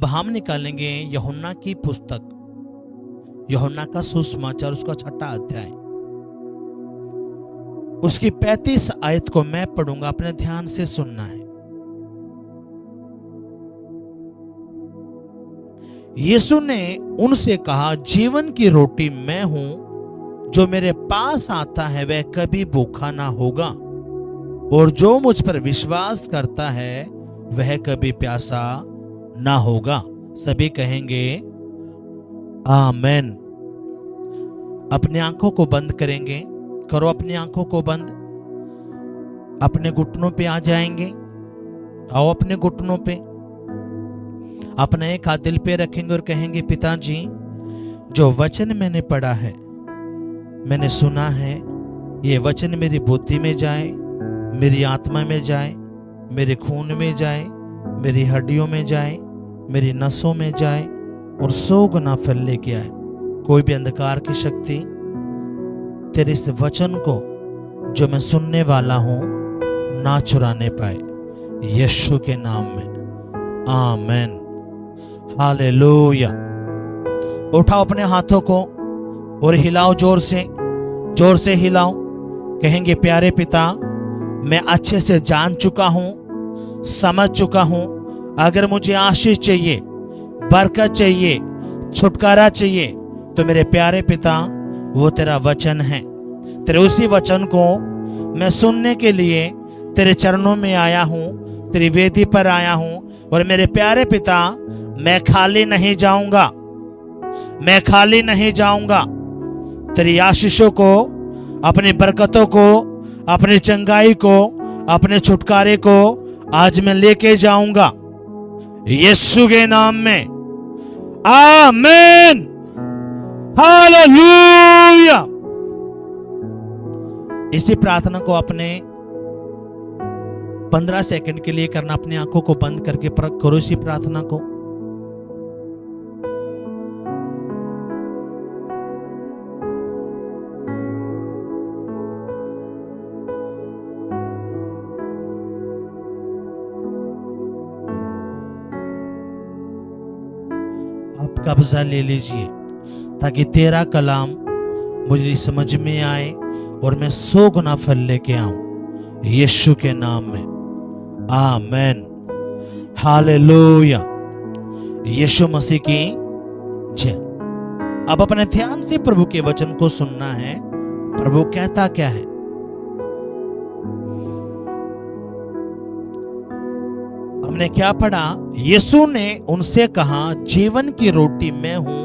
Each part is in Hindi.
अब हम निकालेंगे यूहन्ना की पुस्तक, यूहन्ना का सुसमाचार, उसका 6वां अध्याय, उसकी 35 आयत को मैं पढ़ूंगा, अपने ध्यान से सुनना है। यीशु ने उनसे कहा, जीवन की रोटी मैं हूं, जो मेरे पास आता है वह कभी भूखा ना होगा, और जो मुझ पर विश्वास करता है वह कभी प्यासा ना होगा। सभी कहेंगे आमेन। अपनी आंखों को बंद करेंगे, करो अपनी आंखों को बंद, अपने घुटनों पे आ जाएंगे। आओ अपने घुटनों पे, अपना एक हाथ दिल पे रखेंगे और कहेंगे, पिताजी जो वचन मैंने पढ़ा है, मैंने सुना है, ये वचन मेरी बुद्धि में जाए, मेरी आत्मा में जाए, मेरे खून में जाए, मेरी हड्डियों में जाए, मेरी नसों में जाए और 100 गुना फल लेके आए। कोई भी अंधकार की शक्ति तेरे इस वचन को जो मैं सुनने वाला हूं ना चुराने पाए, यीशु के नाम में आमेन। हालेलुया। उठाओ अपने हाथों को और हिलाओ, जोर से हिलाओ। कहेंगे, प्यारे पिता, मैं अच्छे से जान चुका हूं, समझ चुका हूं, अगर मुझे आशीष चाहिए, बरकत चाहिए, छुटकारा चाहिए, तो मेरे प्यारे पिता वो तेरा वचन है। तेरे उसी वचन को मैं सुनने के लिए तेरे चरणों में आया हूं, तेरी वेदी पर आया हूं। और मेरे प्यारे पिता, मैं खाली नहीं जाऊंगा, मैं खाली नहीं जाऊंगा। तेरी आशीषों को, अपनी बरकतों को, अपनी चंगाई को, अपने छुटकारे को आज मैं लेके जाऊंगा, यीशु के नाम में आमीन। हालेलुया। इसी प्रार्थना को अपने 15 सेकंड के लिए करना। अपनी आंखों को बंद करके करो इसी प्रार्थना को। आप कब्जा ले लीजिए ताकि तेरा कलाम मुझे समझ में आए और मैं 100 गुना फल लेके आऊं, यीशु के नाम में आमेन। हालेलुया। यीशु मसीह की जय। अब अपने ध्यान से प्रभु के वचन को सुनना है। प्रभु कहता क्या है? हमने क्या पढ़ा? यीशु ने उनसे कहा, जीवन की रोटी मैं हूं,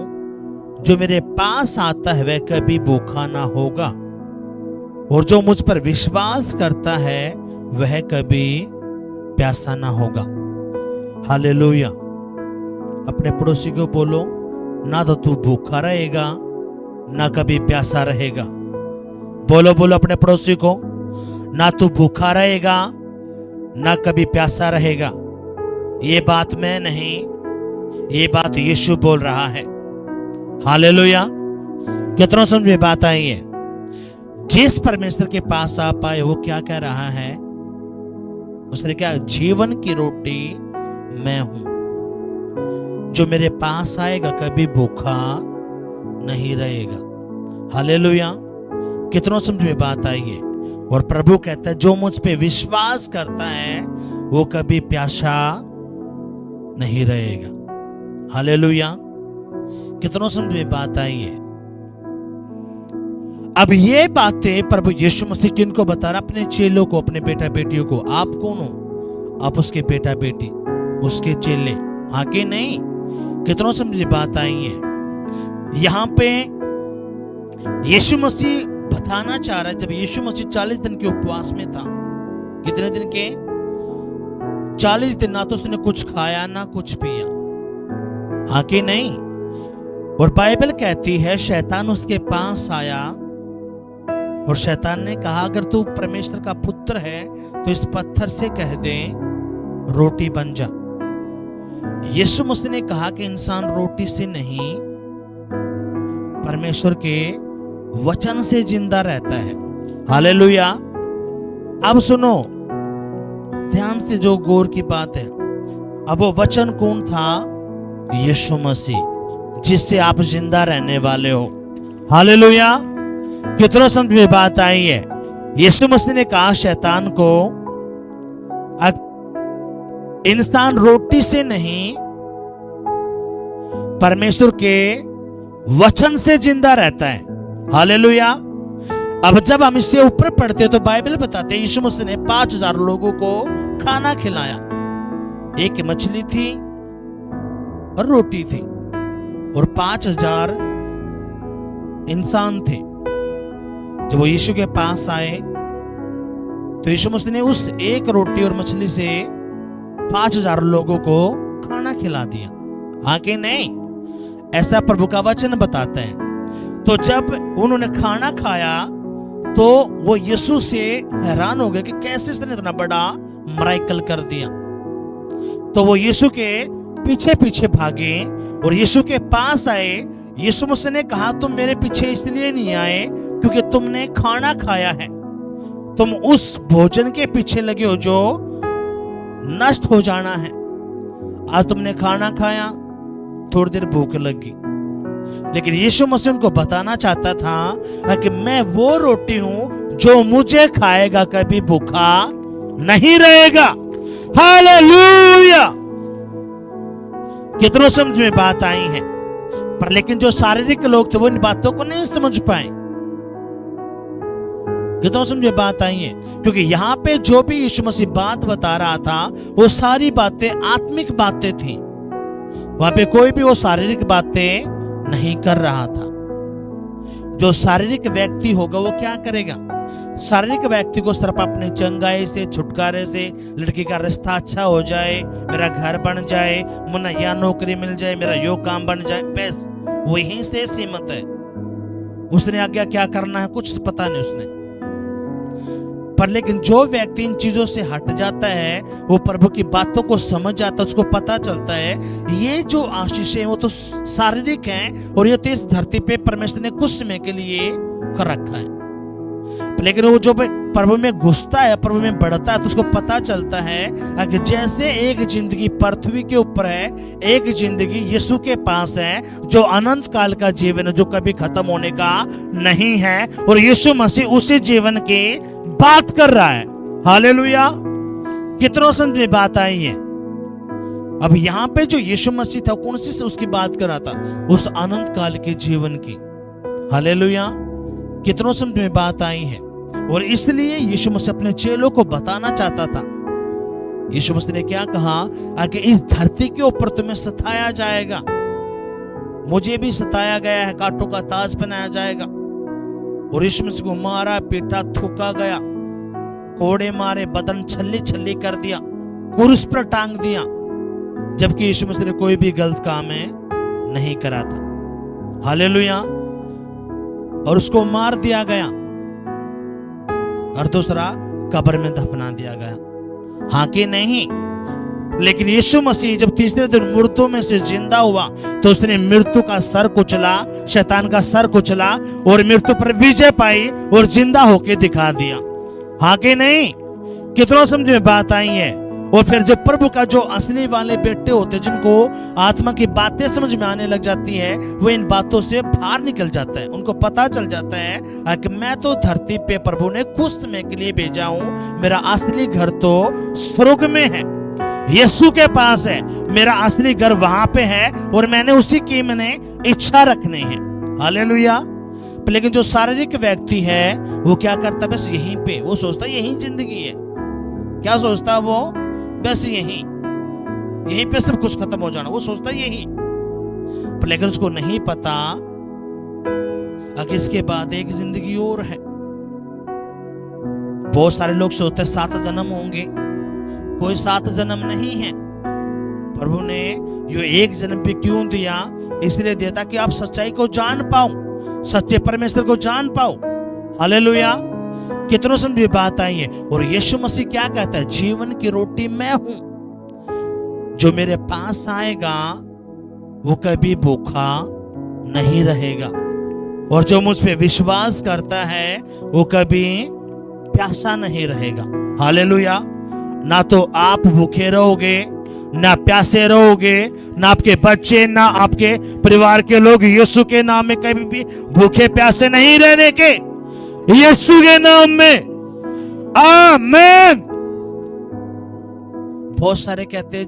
जो मेरे पास आता है वह कभी भूखा ना होगा, और जो मुझ पर विश्वास करता है वह कभी प्यासा ना होगा। हालेलुया। अपने पड़ोसी को बोलो, ना तो तू भूखा रहेगा ना कभी प्यासा रहेगा। बोलो बोलो अपने पड़ोसी को, ना तू भूखा रहेगा ना कभी प्यासा रहेगा। ये बात मैं नहीं, ये बात यीशु बोल रहा है। हालेलुया। कितना समझ में बात आई है? जिस परमेश्वर के पास आप आए वो क्या कह रहा है? उसने क्या? जीवन की रोटी मैं हूं, जो मेरे पास आएगा कभी भूखा नहीं रहेगा। हालेलुया। कितना समझ में बात आई है? और प्रभु कहता है, जो मुझ पे विश्वास करता है वो कभी प्यासा नहीं रहेगा। हालेलुया। कितना समझ में बात आई है? अब ये बातें प्रभु यीशु मसीह किनको बता रहा? अपने चेलों को, अपने बेटा बेटियों को। आप कौन हो? आप उसके बेटा बेटी, उसके चेले, हाँ कि नहीं? कितना समझ में बात आई है? यहां पे यीशु मसीह बताना चाह रहा है, जब यीशु मसीह 40 दिन के उपवास में था। कितने दिन के? 40 दिन। ना तो उसने कुछ खाया ना कुछ पिया, हाँ कि नहीं? और बाइबल कहती है, शैतान उसके पास आया और शैतान ने कहा, अगर तू परमेश्वर का पुत्र है तो इस पत्थर से कह दे रोटी बन जा। यीशु मसीह ने कहा कि इंसान रोटी से नहीं, परमेश्वर के वचन से जिंदा रहता है। हालेलुया। अब सुनो ध्यान से, जो गौर की बात है। अब वो वचन कौन था? यीशु मसीह, जिससे आप जिंदा रहने वाले हो। हालेलुया। कितना समझ में बात आई है। यीशु मसीह ने कहा शैतान को, इंसान रोटी से नहीं परमेश्वर के वचन से जिंदा रहता है। हालेलुया। अब जब हम इससे ऊपर पढ़ते हैं तो बाइबल बताते हैं यीशु मसीह ने 5000 लोगों को खाना खिलाया। एक मछली थी और रोटी थी और 5000 इंसान थे। जब वो यीशु के पास आए तो यीशु मसीह ने उस एक रोटी और मछली से 5000 लोगों को खाना खिला दिया। हाँ कि नहीं? ऐसा प्रभु का वचन बताता है। तो जब उन्होंने खाना खाया तो वो यीशु से हैरान हो गए कि कैसे इसने इतना बड़ा मिरेकल कर दिया। तो वो यीशु के पीछे पीछे भागे और यीशु के पास आए। यीशु मसीह ने कहा, तुम मेरे पीछे इसलिए नहीं आए क्योंकि तुमने खाना खाया है, तुम उस भोजन के पीछे लगे हो जो नष्ट हो जाना है। आज तुमने खाना खाया, थोड़ी देर भूख लगी, लेकिन यीशु मसीह उनको बताना चाहता था कि मैं वो रोटी हूं जो मुझे खाएगा कभी भूखा नहीं रहेगा। हालेलुया। कितनों समझ में बात आई है। पर लेकिन जो शारीरिक लोग थे वो इन बातों को नहीं समझ पाए। कितनों समझ में बात आई है, क्योंकि यहां पे जो भी यीशु मसीह बात बता रहा था वो सारी बातें आत्मिक बातें थी। वहां पे कोई भी वो शारीरिक बातें नहीं कर रहा था। जो शारीरिक व्यक्ति होगा वो क्या करेगा? शारीरिक व्यक्ति को सिर्फ अपनी चंगाई से, छुटकारे से, लड़की का रिश्ता अच्छा हो जाए, मेरा घर बन जाए, मुन्ना या नौकरी मिल जाए, मेरा यो काम बन जाए, बस वहीं से सीमित है। उसने आगे क्या करना है कुछ तो पता नहीं उसने। पर लेकिन जो व्यक्ति इन चीजों से हट जाता है, वो प्रभु की बातों को समझ जाता है, उसको पता चलता है ये जो आशीष है वो तो शारीरिक है और ये तो इस धरती पे परमेश्वर ने कुछ समय के लिए कर रखा है। लेकिन वो जो प्रभु में घुसता है, प्रभु में बढ़ता है, तो उसको पता चलता है कि जैसे एक जिंदगी पृथ्वी के ऊपर है, एक जिंदगी यीशु के पास है जो अनंत काल का जीवन है, जो कभी खत्म होने का नहीं है। और यीशु मसीह उसी जीवन की बात कर रहा है। हालेलुया। कितनों समझ में बात आई है। अब यहां पे जो यीशु मसीह था कौन सी से उसकी बात कर रहा था? उस अनंत काल के जीवन की। हालेलुया। कितनों समझ में बात आई है। और इसलिए यीशु मसीह अपने चेलों को बताना चाहता था। यीशु मसीह ने क्या कहा कि इस धरती के ऊपर तुम्हें सताया जाएगा, मुझे भी सताया गया है, कांटों का ताज पहनाया जाएगा। और यीशु मसीह को मारा, पीटा, थूका गया, कोड़े मारे, बदन छल्ली छल्ली कर दिया, क्रूस पर टांग दिया, जबकि यीशु मसीह ने कोई भी गलत काम नहीं करा था। हालेलुया। और उसको मार दिया गया और दूसरा कब्र में दफना दिया गया। हाँ कि नहीं? लेकिन यीशु मसीह जब तीसरे दिन मुर्दों में से जिंदा हुआ तो उसने मृत्यु का सर कुचला, शैतान का सर कुचला और मृत्यु पर विजय पाई और जिंदा होके दिखा दिया। हाँ कि नहीं? कितनों समझ में बात आई है। और फिर जब प्रभु का जो असली वाले बेटे होते, जिनको आत्मा की बातें समझ में आने लग जाती है, वो इन बातों से बाहर निकल जाता है। उनको पता चल जाता है कि मैं तो धरती पे प्रभु ने कुछ समय के लिए भेजा हूं, मेरा असली घर तो स्वर्ग में है, यीशु के पास है, मेरा असली घर वहां पे है और मैंने उसी की मैंने इच्छा रखनी है। हालेलुया। लेकिन जो शारीरिक व्यक्ति है वो क्या करता है? बस यहीं पे वो सोचता है यही जिंदगी है। क्या सोचता है वो? बस यहीं पे सब कुछ खत्म हो जाना, वो सोचता है यही। पर लेकिन उसको नहीं पता कि इसके बाद एक जिंदगी और है। बहुत सारे लोग सोचते हैं 7 जन्म होंगे। कोई 7 जन्म नहीं है। प्रभु ने ये एक जन्म भी क्यों दिया? इसलिए दिया ताकि आप सच्चाई को जान पाओ, सच्चे परमेश्वर को जान पाओ। हालेलुया। कितनों समझ बात आई है। और यीशु मसीह क्या कहता है? जीवन की रोटी मैं हूं, जो मेरे पास आएगा वो कभी भूखा नहीं रहेगा, और जो मुझ पे विश्वास करता है वो कभी प्यासा नहीं रहेगा। हालेलुया। ना तो आप भूखे रहोगे, ना प्यासे रहोगे, ना आपके बच्चे, ना आपके परिवार के लोग यीशु के नाम में कभी भी भूखे प्यासे नहीं रहने के, यीशु के नाम में, आमीन। बहुत सारे कहते हैं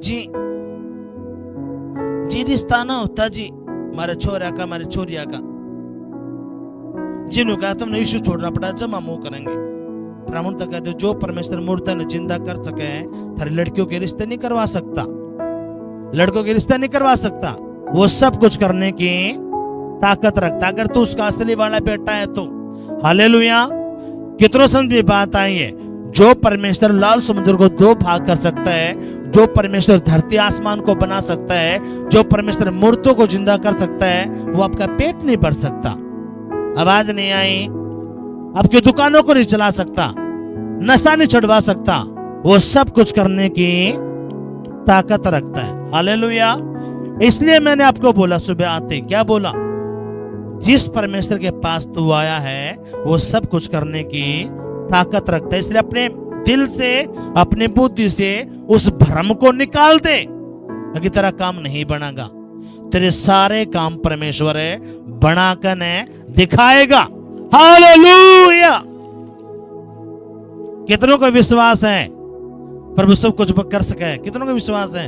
जी रिश्ता ना होता जी मारे छोरा का, मारे छोरिया का, जिन्हों का तुमने यीशु छोड़ना पड़ा, जमा मुंह करेंगे। ब्राह्मण तक कहते जो परमेश्वर मुर्दा ने जिंदा कर सके, थारी लड़कियों के रिश्ते नहीं करवा सकता, लड़कों के रिश्ते नहीं करवा सकता। वो सब कुछ करने की ताकत रखता, अगर तू उसका असली वाला बेटा है तो। हालेलुया। कितनों समझ में बात आई है। जो परमेश्वर लाल समुद्र को दो भाग कर सकता है, जो परमेश्वर धरती आसमान को बना सकता है, जो परमेश्वर मुर्दों को जिंदा कर सकता है, वो आपका पेट नहीं भर सकता, आवाज नहीं आई, आपकी दुकानों को नहीं चला सकता, नशा नहीं छुड़वा सकता, वो सब कुछ करने की ताकत रखता है। हालेलुया। इसलिए मैंने आपको बोला सुबह आते, क्या बोला, जिस परमेश्वर के पास तू आया है वो सब कुछ करने की ताकत रखता है। इसलिए अपने दिल से, अपनी बुद्धि से उस भ्रम को निकाल दे कि तेरा काम नहीं बनेगा। तेरे सारे काम परमेश्वर है बनाकर दिखाएगा। हालेलुया। कितनों का विश्वास है प्रभु सब कुछ कर सके? कितनों का विश्वास है?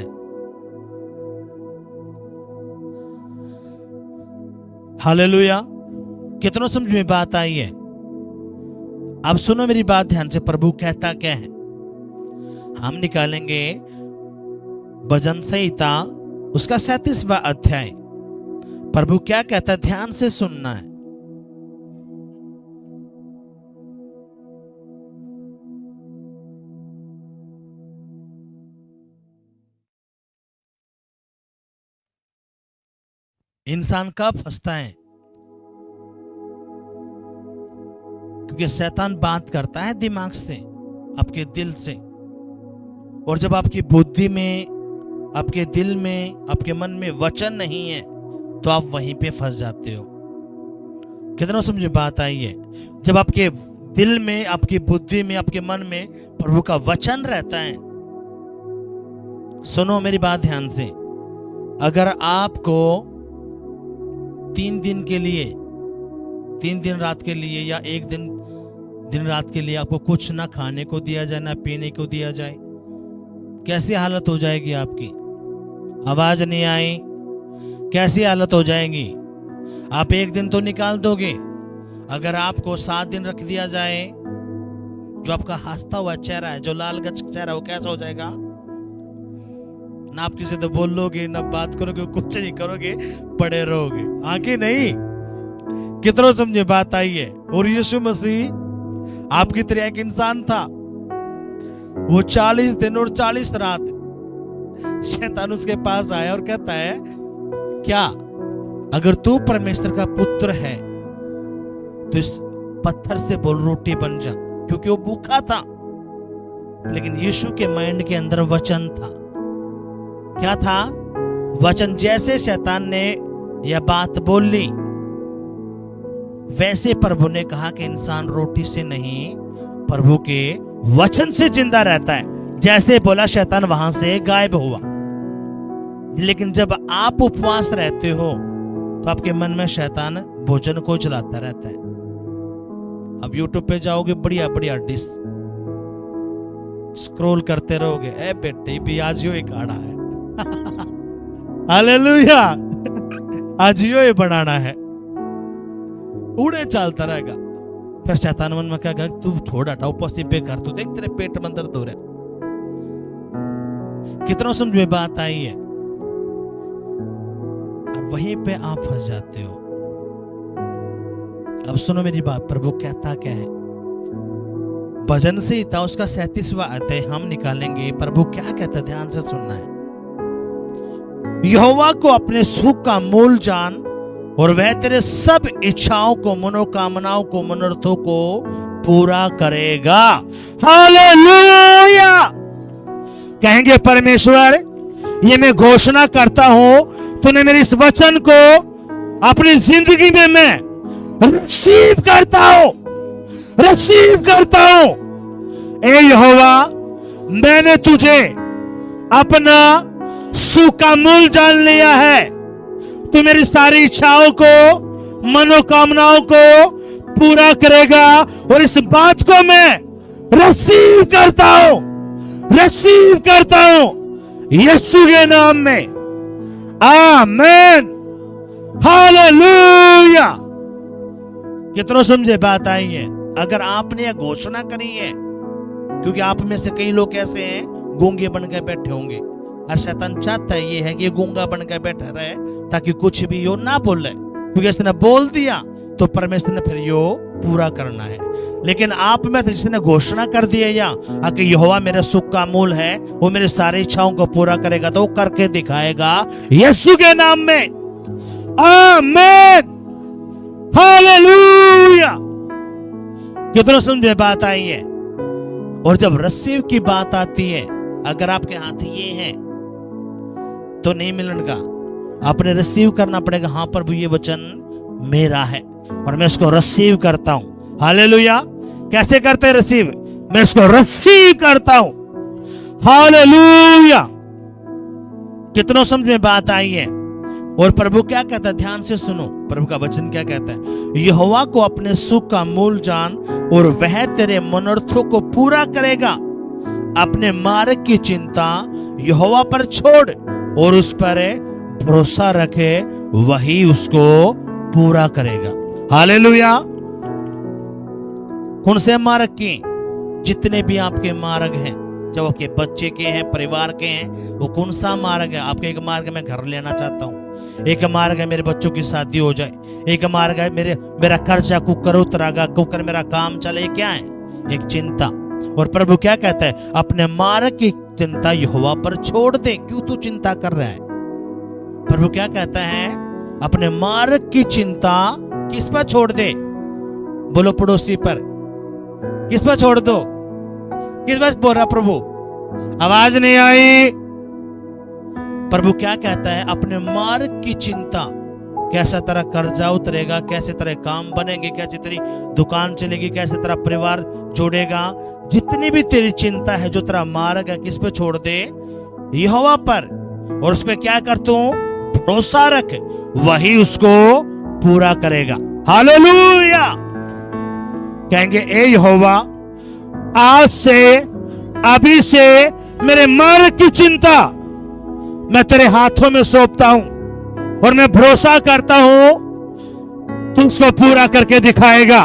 हालेलुया। कितनों समझ में बात आई है? अब सुनो मेरी बात ध्यान से, प्रभु कहता क्या है। हम निकालेंगे भजन संहिता उसका 37वां अध्याय। प्रभु क्या कहता है, ध्यान से सुनना है। इंसान कब फंसता है? क्योंकि शैतान बात करता है दिमाग से, आपके दिल से, और जब आपकी बुद्धि में, आपके दिल में, आपके मन में वचन नहीं है तो आप वहीं पे फंस जाते हो। कितना समझ बात आई है? जब आपके दिल में, आपकी बुद्धि में, आपके मन में प्रभु का वचन रहता है। सुनो मेरी बात ध्यान से, अगर आपको 3 दिन के लिए, 3 दिन रात के लिए, या 1 दिन रात के लिए आपको कुछ ना खाने को दिया जाए, ना पीने को दिया जाए, कैसी हालत हो जाएगी आपकी? आवाज नहीं आई? कैसी हालत हो जाएगी? आप 1 दिन तो निकाल दोगे। अगर आपको 7 दिन रख दिया जाए, जो आपका हंसता हुआ चेहरा है, जो लाल गच चेहरा, वो कैसा हो जाएगा? ना आप किसी से बोलोगे, ना बात करोगे, कुछ नहीं करोगे, पड़े रहोगे, आंखें नहीं। कितना समझे बात आई है? और यीशु मसीह आपकी तरह एक इंसान था। वो 40 दिन और 40 रात शैतान उसके पास आया और कहता है, क्या अगर तू परमेश्वर का पुत्र है तो इस पत्थर से बोल रोटी बन जा, क्योंकि वो भूखा था। लेकिन यीशु के माइंड के अंदर वचन था। क्या था? वचन। जैसे शैतान ने यह बात बोल ली, वैसे प्रभु ने कहा कि इंसान रोटी से नहीं, प्रभु के वचन से जिंदा रहता है। जैसे बोला, शैतान वहां से गायब हुआ। लेकिन जब आप उपवास रहते हो तो आपके मन में शैतान भोजन को जलाता रहता है। अब YouTube पे जाओगे, बढ़िया बढ़िया डिश स्क्रॉल करते रहोगे, ए बेटे भी आज यो एक खाना है। हालेलुया। आज यो ये बनाना है, उड़े चलता रहेगा। फिर शैतान मन में कहेगा, तू छोड़, हटा, उपस्थित पे कर, तू देख तेरे पेट में दर्द हो रहा है। कितना समझ में बात आई है? और वहीं पे आप फंस जाते हो। अब सुनो मेरी बात, प्रभु कहता क्या है। भजन संहिता उसका 37वां अध्याय हम निकालेंगे। प्रभु क्या कहता, ध्यान से सुनना है। यहोवा को अपने सुख का मूल जान, और वह तेरे सब इच्छाओं को, मनोकामनाओं को, मनोरथों को पूरा करेगा। हालेलुया। कहेंगे, परमेश्वर ये मैं घोषणा करता हूं, तूने मेरे इस वचन को अपनी जिंदगी में मैं रिसीव करता हूं, रिसीव करता हूं। ए यहोवा, मैंने तुझे अपना सुख का मूल जान लिया है तो मेरी सारी इच्छाओं को, मनोकामनाओं को पूरा करेगा। और इस बात को मैं रिसीव करता हूं यीशु के नाम में। आमीन, हालेलुया। कितनों समझे बात आई है? अगर आपने यह घोषणा करी है, क्योंकि आप में से कई लोग ऐसे हैं गूंगे बनकर बैठे होंगे, और शैतान चाहता है ये है कि ये गूंगा बनकर बैठा रहे ताकि कुछ भी यो ना बोले, क्योंकि इसने बोल दिया तो परमेश्वर ने फिर यो पूरा करना है। लेकिन आप में जिसने घोषणा कर दिया या कि यहोवा मेरे सुख का मूल है, वो मेरी सारी इच्छाओं को पूरा करेगा, तो वो करके दिखाएगा यीशु के नाम में। आमीन, हालेलुया। कितनों समझे बात आई है? और जब रिसीव की बात आती है, अगर आपके हाथ ये है तो नहीं मिलने आपने रिसीव करना पड़ेगा। हाँ प्रभु, ये वचन मेरा है और मैं इसको रिसीव करता हूं। हालेलुया। कैसे करते हैं रिसीव? मैं इसको रिसीव करता हूं। हालेलुया। कितनों समझ में बात आई है? और प्रभु क्या कहता है? ध्यान से सुनो, प्रभु का वचन क्या कहता है? यहोवा को अपने सुख का मूल जान और वह तेरे मनोरथों को पूरा करेगा। अपने मार्ग की चिंता यहोवा पर छोड़ और उस पर भरोसा रखे, वही उसको पूरा करेगा। हालेलुया। कौन से मार्ग की? जितने भी आपके मार्ग हैं, जब आपके बच्चे के हैं, परिवार के हैं, वो कौन सा मार्ग है? आपके एक मार्ग में घर लेना चाहता हूं, एक मार्ग है मेरे बच्चों की शादी हो जाए, एक मार्ग है मेरा कर्जा कुकर उतरागा, कुकर मेरा काम चले। क्या है? एक चिंता। और प्रभु क्या कहता है? अपने मार्ग की चिंता यहोवा पर छोड़ दे। क्यों तू चिंता कर रहा है? प्रभु क्या कहता है? अपने मार्ग की चिंता किस पर छोड़ दे? बोलो पड़ोसी पर। किस पर छोड़ दो? किस पर बोल रहा प्रभु? आवाज नहीं आई। प्रभु क्या कहता है? अपने मार्ग की चिंता। कैसा तेरा कर्जा उतरेगा, कैसे तेरे काम बनेंगे, कैसे तेरी दुकान चलेगी, कैसे तेरा परिवार जोड़ेगा, जितनी भी तेरी चिंता है, जो तेरा मार्ग है, किस पे छोड़ दे? यहोवा पर। और उस पे क्या कर तू? भरोसा रख, वही उसको पूरा करेगा। हालेलुया। कहेंगे ए यहोवा, आज से, अभी से मेरे मार्ग की चिंता मैं तेरे हाथों में सौंपता हूं और मैं भरोसा करता हूं तू उसको पूरा करके दिखाएगा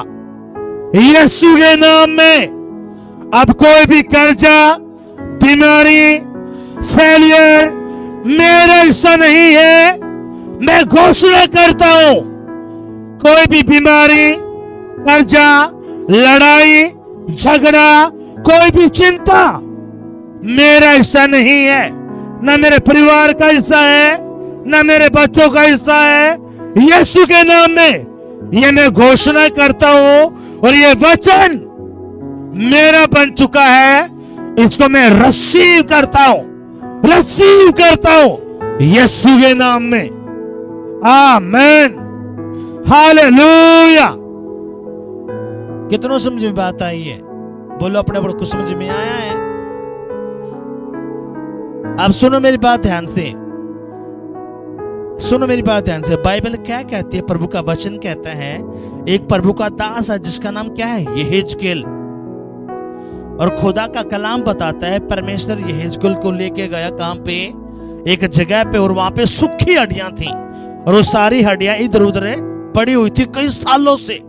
यीशु के नाम में। अब कोई भी कर्जा, बीमारी, फेलियर मेरा हिस्सा नहीं है। मैं घोषणा करता हूं, कोई भी बीमारी, कर्जा, लड़ाई, झगड़ा, कोई भी चिंता मेरा हिस्सा नहीं है, ना मेरे परिवार का हिस्सा है, ना मेरे बच्चों का हिस्सा है। यीशु के नाम में ये मैं घोषणा करता हूं और ये वचन मेरा बन चुका है। इसको मैं रिसीव करता हूं यीशु के नाम में। आमीन, हालेलुया। कितनों समझ में बात आई है? बोलो अपने आप को समझ में आया है? अब सुनो मेरी बात ध्यान से, सुनो मेरी बात ध्यान से। बाइबल क्या कहती है? प्रभु का वचन कहता है, एक प्रभु का दास है जिसका नाम क्या है? यहेजकेल। और खुदा का कलाम बताता है परमेश्वर यहेजकेल को लेके गया कहां पे? एक जगह पे, और वहां पे सूखी हड्डियां थी और वो सारी हड्डियां इधर उधर पड़ी हुई थी कई सालों से।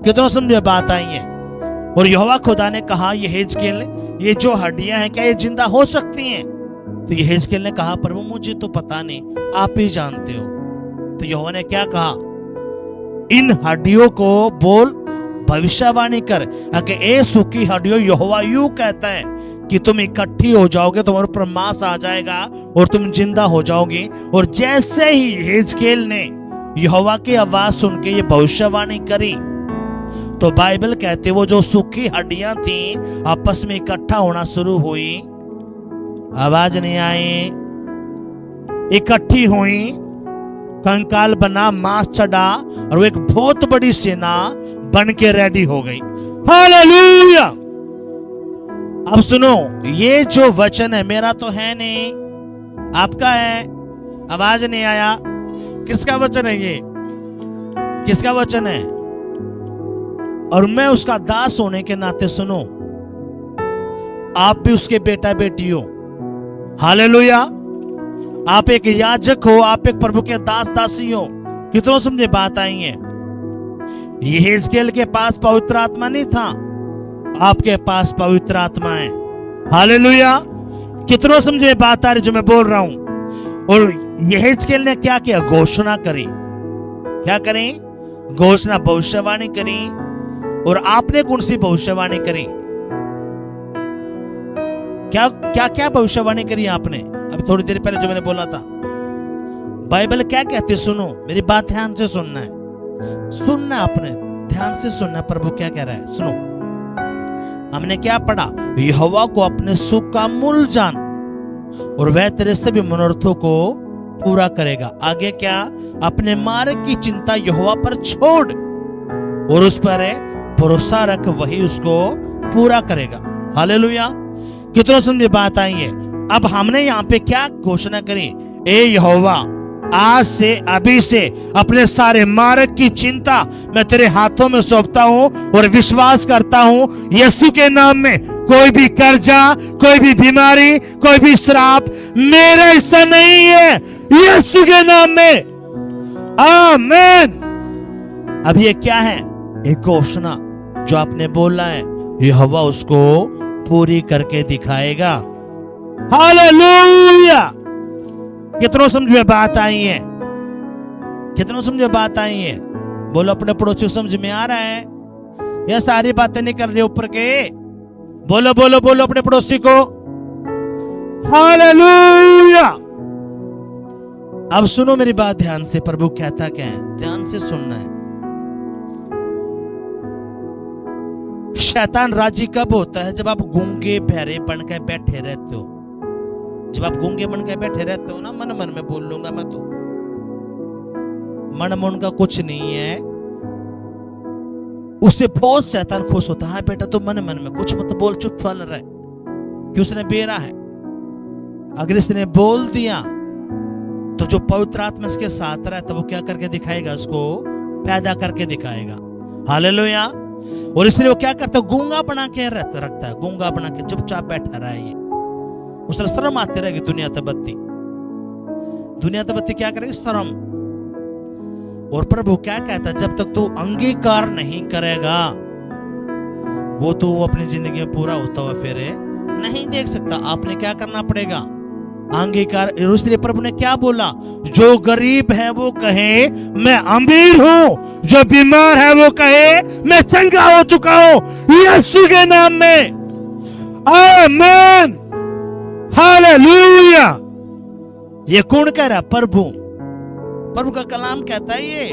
कितना समझे बात आई है? और यहोवा खुदा ने कहा यहेजकेल, ये जो हड्डियां हैं क्या ये जिंदा हो सकती हैं? तो यहेजकेल ने कहा प्रभु मुझे तो पता नहीं, आप ही जानते हो। तो यहोवा ने क्या कहा? इन हड्डियों को बोल, भविष्यवाणी कर कि ए सूखी हड्डियों, यहोवा यूं कहता है कि तुम इकट्ठी हो जाओगे, तुम्हारे ऊपर मांस आ जाएगा और तुम जिंदा हो जाओगी। और जैसे ही यहेजकेल ने यहोवा की आवाज सुन के ये भविष्यवाणी करी, तो बाइबल कहते वो जो सूखी हड्डियां थी आपस में इकट्ठा होना शुरू हुई। आवाज नहीं आई। इकट्ठी हुई, कंकाल बना, मांस चढ़ा और वो एक बहुत बड़ी सेना बन के रेडी हो गई। हालेलुया। अब सुनो, ये जो वचन है मेरा तो है नहीं, आपका है। आवाज नहीं आया। किसका वचन है ये? किसका वचन है? और मैं उसका दास होने के नाते सुनो, आप भी उसके बेटा बेटी हो। हालेलुया। आप एक याजक हो, आप एक प्रभु के दास दासी हो। कितनों समझे बात आई है? ये हिजकेल के पास पवित्र आत्मा नहीं था, आपके पास पवित्र आत्मा है। हालेलुया। कितनों समझे बात आ रही जो मैं बोल रहा हूं? और ये हिजकेल ने क्या किया? घोषणा करी। क्या करी? घोषणा, भविष्यवाणी करी। और आपने कौन सी भविष्यवाणी करी? क्या क्या क्या भविष्यवाणी करी आपने? अभी थोड़ी देर पहले जो मैंने बोला था, बाइबल क्या कहती है? सुनो, मेरी बात ध्यान से सुनना है। सुनना, आपने ध्यान से सुनना, प्रभु क्या कह रहा है। सुनो, हमने क्या पढ़ा? यहोवा को अपने सुख का मूल जान और वह तेरे सभी मनोरथों को पूरा करेगा। आगे क्या? अपने मार्ग की चिंता यहोवा पर छोड़ और उस पर भरोसा रख, वही उसको पूरा करेगा। हालेलुया। कितनों समझे बात आई है? अब हमने यहाँ पे क्या घोषणा करी? ए यहोवा, आज से, अभी से अपने सारे मार्ग की चिंता मैं तेरे हाथों में सौंपता हूं और विश्वास करता हूं यीशु के नाम में कोई भी कर्जा, कोई भी बीमारी, कोई भी श्राप मेरा हिस्सा नहीं है, यीशु के नाम में। आमीन। अब ये क्या है? एक घोषणा जो आपने बोला है, यहोवा उसको पूरी करके दिखाएगा। हालेलुया। कितनों समझ में बात आई है? कितनों समझ में बात आई है? बोलो, अपने पड़ोसी समझ में आ रहा है? यह सारी बातें नहीं कर रहे ऊपर के। बोलो बोलो बोलो अपने पड़ोसी को। हालेलुया। अब सुनो मेरी बात ध्यान से, प्रभु कहता क्या है, ध्यान से सुनना है। शैतान राजी कब होता है? जब आप गूंगे बहरे बनकर बैठे रहते हो। जब आप गूंगे बनकर बैठे रहते हो ना, मन मन में बोल लूंगा मैं तो, मन मन का कुछ नहीं है, उससे बहुत शैतान खुश होता है। हाँ बेटा, तो मन मन में कुछ मत बोल, चुप वाला रहे, कि उसने बेरा है। अगर इसने बोल दिया तो जो पवित्र आत्मा इसके साथ रहता है वो क्या करके दिखाएगा? उसको पैदा करके दिखाएगा। हालेलुया। और इसलिए वो क्या करता है? गूंगा बना के रखता है, गूंगा बना के चुपचाप बैठा रहा है। ये उस तरह शर्म आती रहेगी। दुनिया तबत्ती, दुनिया तबत्ती क्या करेगी? शर्म। और प्रभु क्या कहता है? जब तक तू अंगीकार नहीं करेगा, वो तो अपनी जिंदगी में पूरा होता हुआ फिर नहीं देख सकता। आपने क्या करना पड़ेगा? अंगीकार। इसलिए प्रभु ने क्या बोला? जो गरीब है वो कहे मैं अमीर हूं, जो बीमार है वो कहे मैं चंगा हो चुका हूं, यीशु के नाम में। आमीन। हालेलुया। ये कौन कह रहा? प्रभु। प्रभु का कलाम कहता है। ये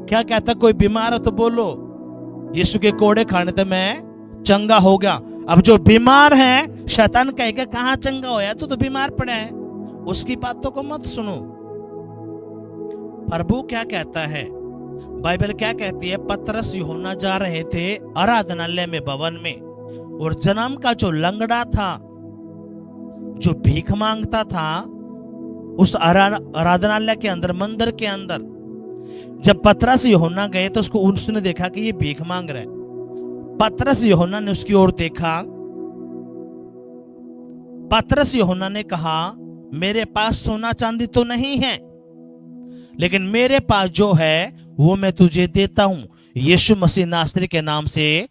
क्या कहता? कोई बीमार है तो बोलो यीशु के कोड़े खाने से मैं चंगा हो गया। अब जो बीमार है, शैतान कहेगा कहां चंगा होया, तो बीमार पड़ा है, उसकी बातों को मत सुनो। प्रभु क्या कहता है? बाइबल क्या कहती है? पतरस यूहन्ना जा रहे थे आराधनालय में, भवन में, और जन्म का जो लंगड़ा था, जो भीख मांगता था, उस आराधनालय के अंदर, मंदिर के अंदर, जब पतरस यूहन्ना गए तो उसने देखा कि ये भीख मांग रहा है। पतरस यूहन्ना ने उसकी ओर देखा। पतरस यूहन्ना ने कहा, मेरे पास सोना चांदी तो नहीं है, लेकिन मेरे पास जो है वो मैं तुझे देता हूं। यीशु मसीह नासरी के नाम से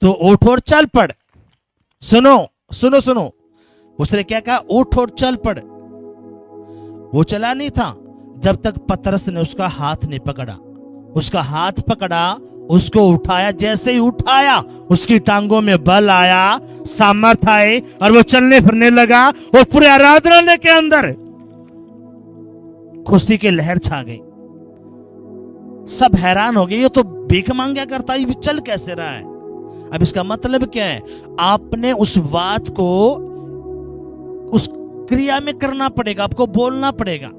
तो उठ और चल पड़। सुनो सुनो सुनो, उसने क्या कहा? उठ और चल पड़। वो चला नहीं था जब तक पतरस ने उसका हाथ नहीं पकड़ा। उसका हाथ पकड़ा, उसको उठाया। जैसे ही उठाया, उसकी टांगों में बल आया, सामर्थ आए, और वो चलने फिरने लगा। और पूरे आराधनालय के अंदर खुशी की लहर छा गई। सब हैरान हो गए, ये तो भीख मांगा करता है, ये चल कैसे रहा है? अब इसका मतलब क्या है? आपने उस बात को उस क्रिया में करना पड़ेगा, आपको बोलना पड़ेगा।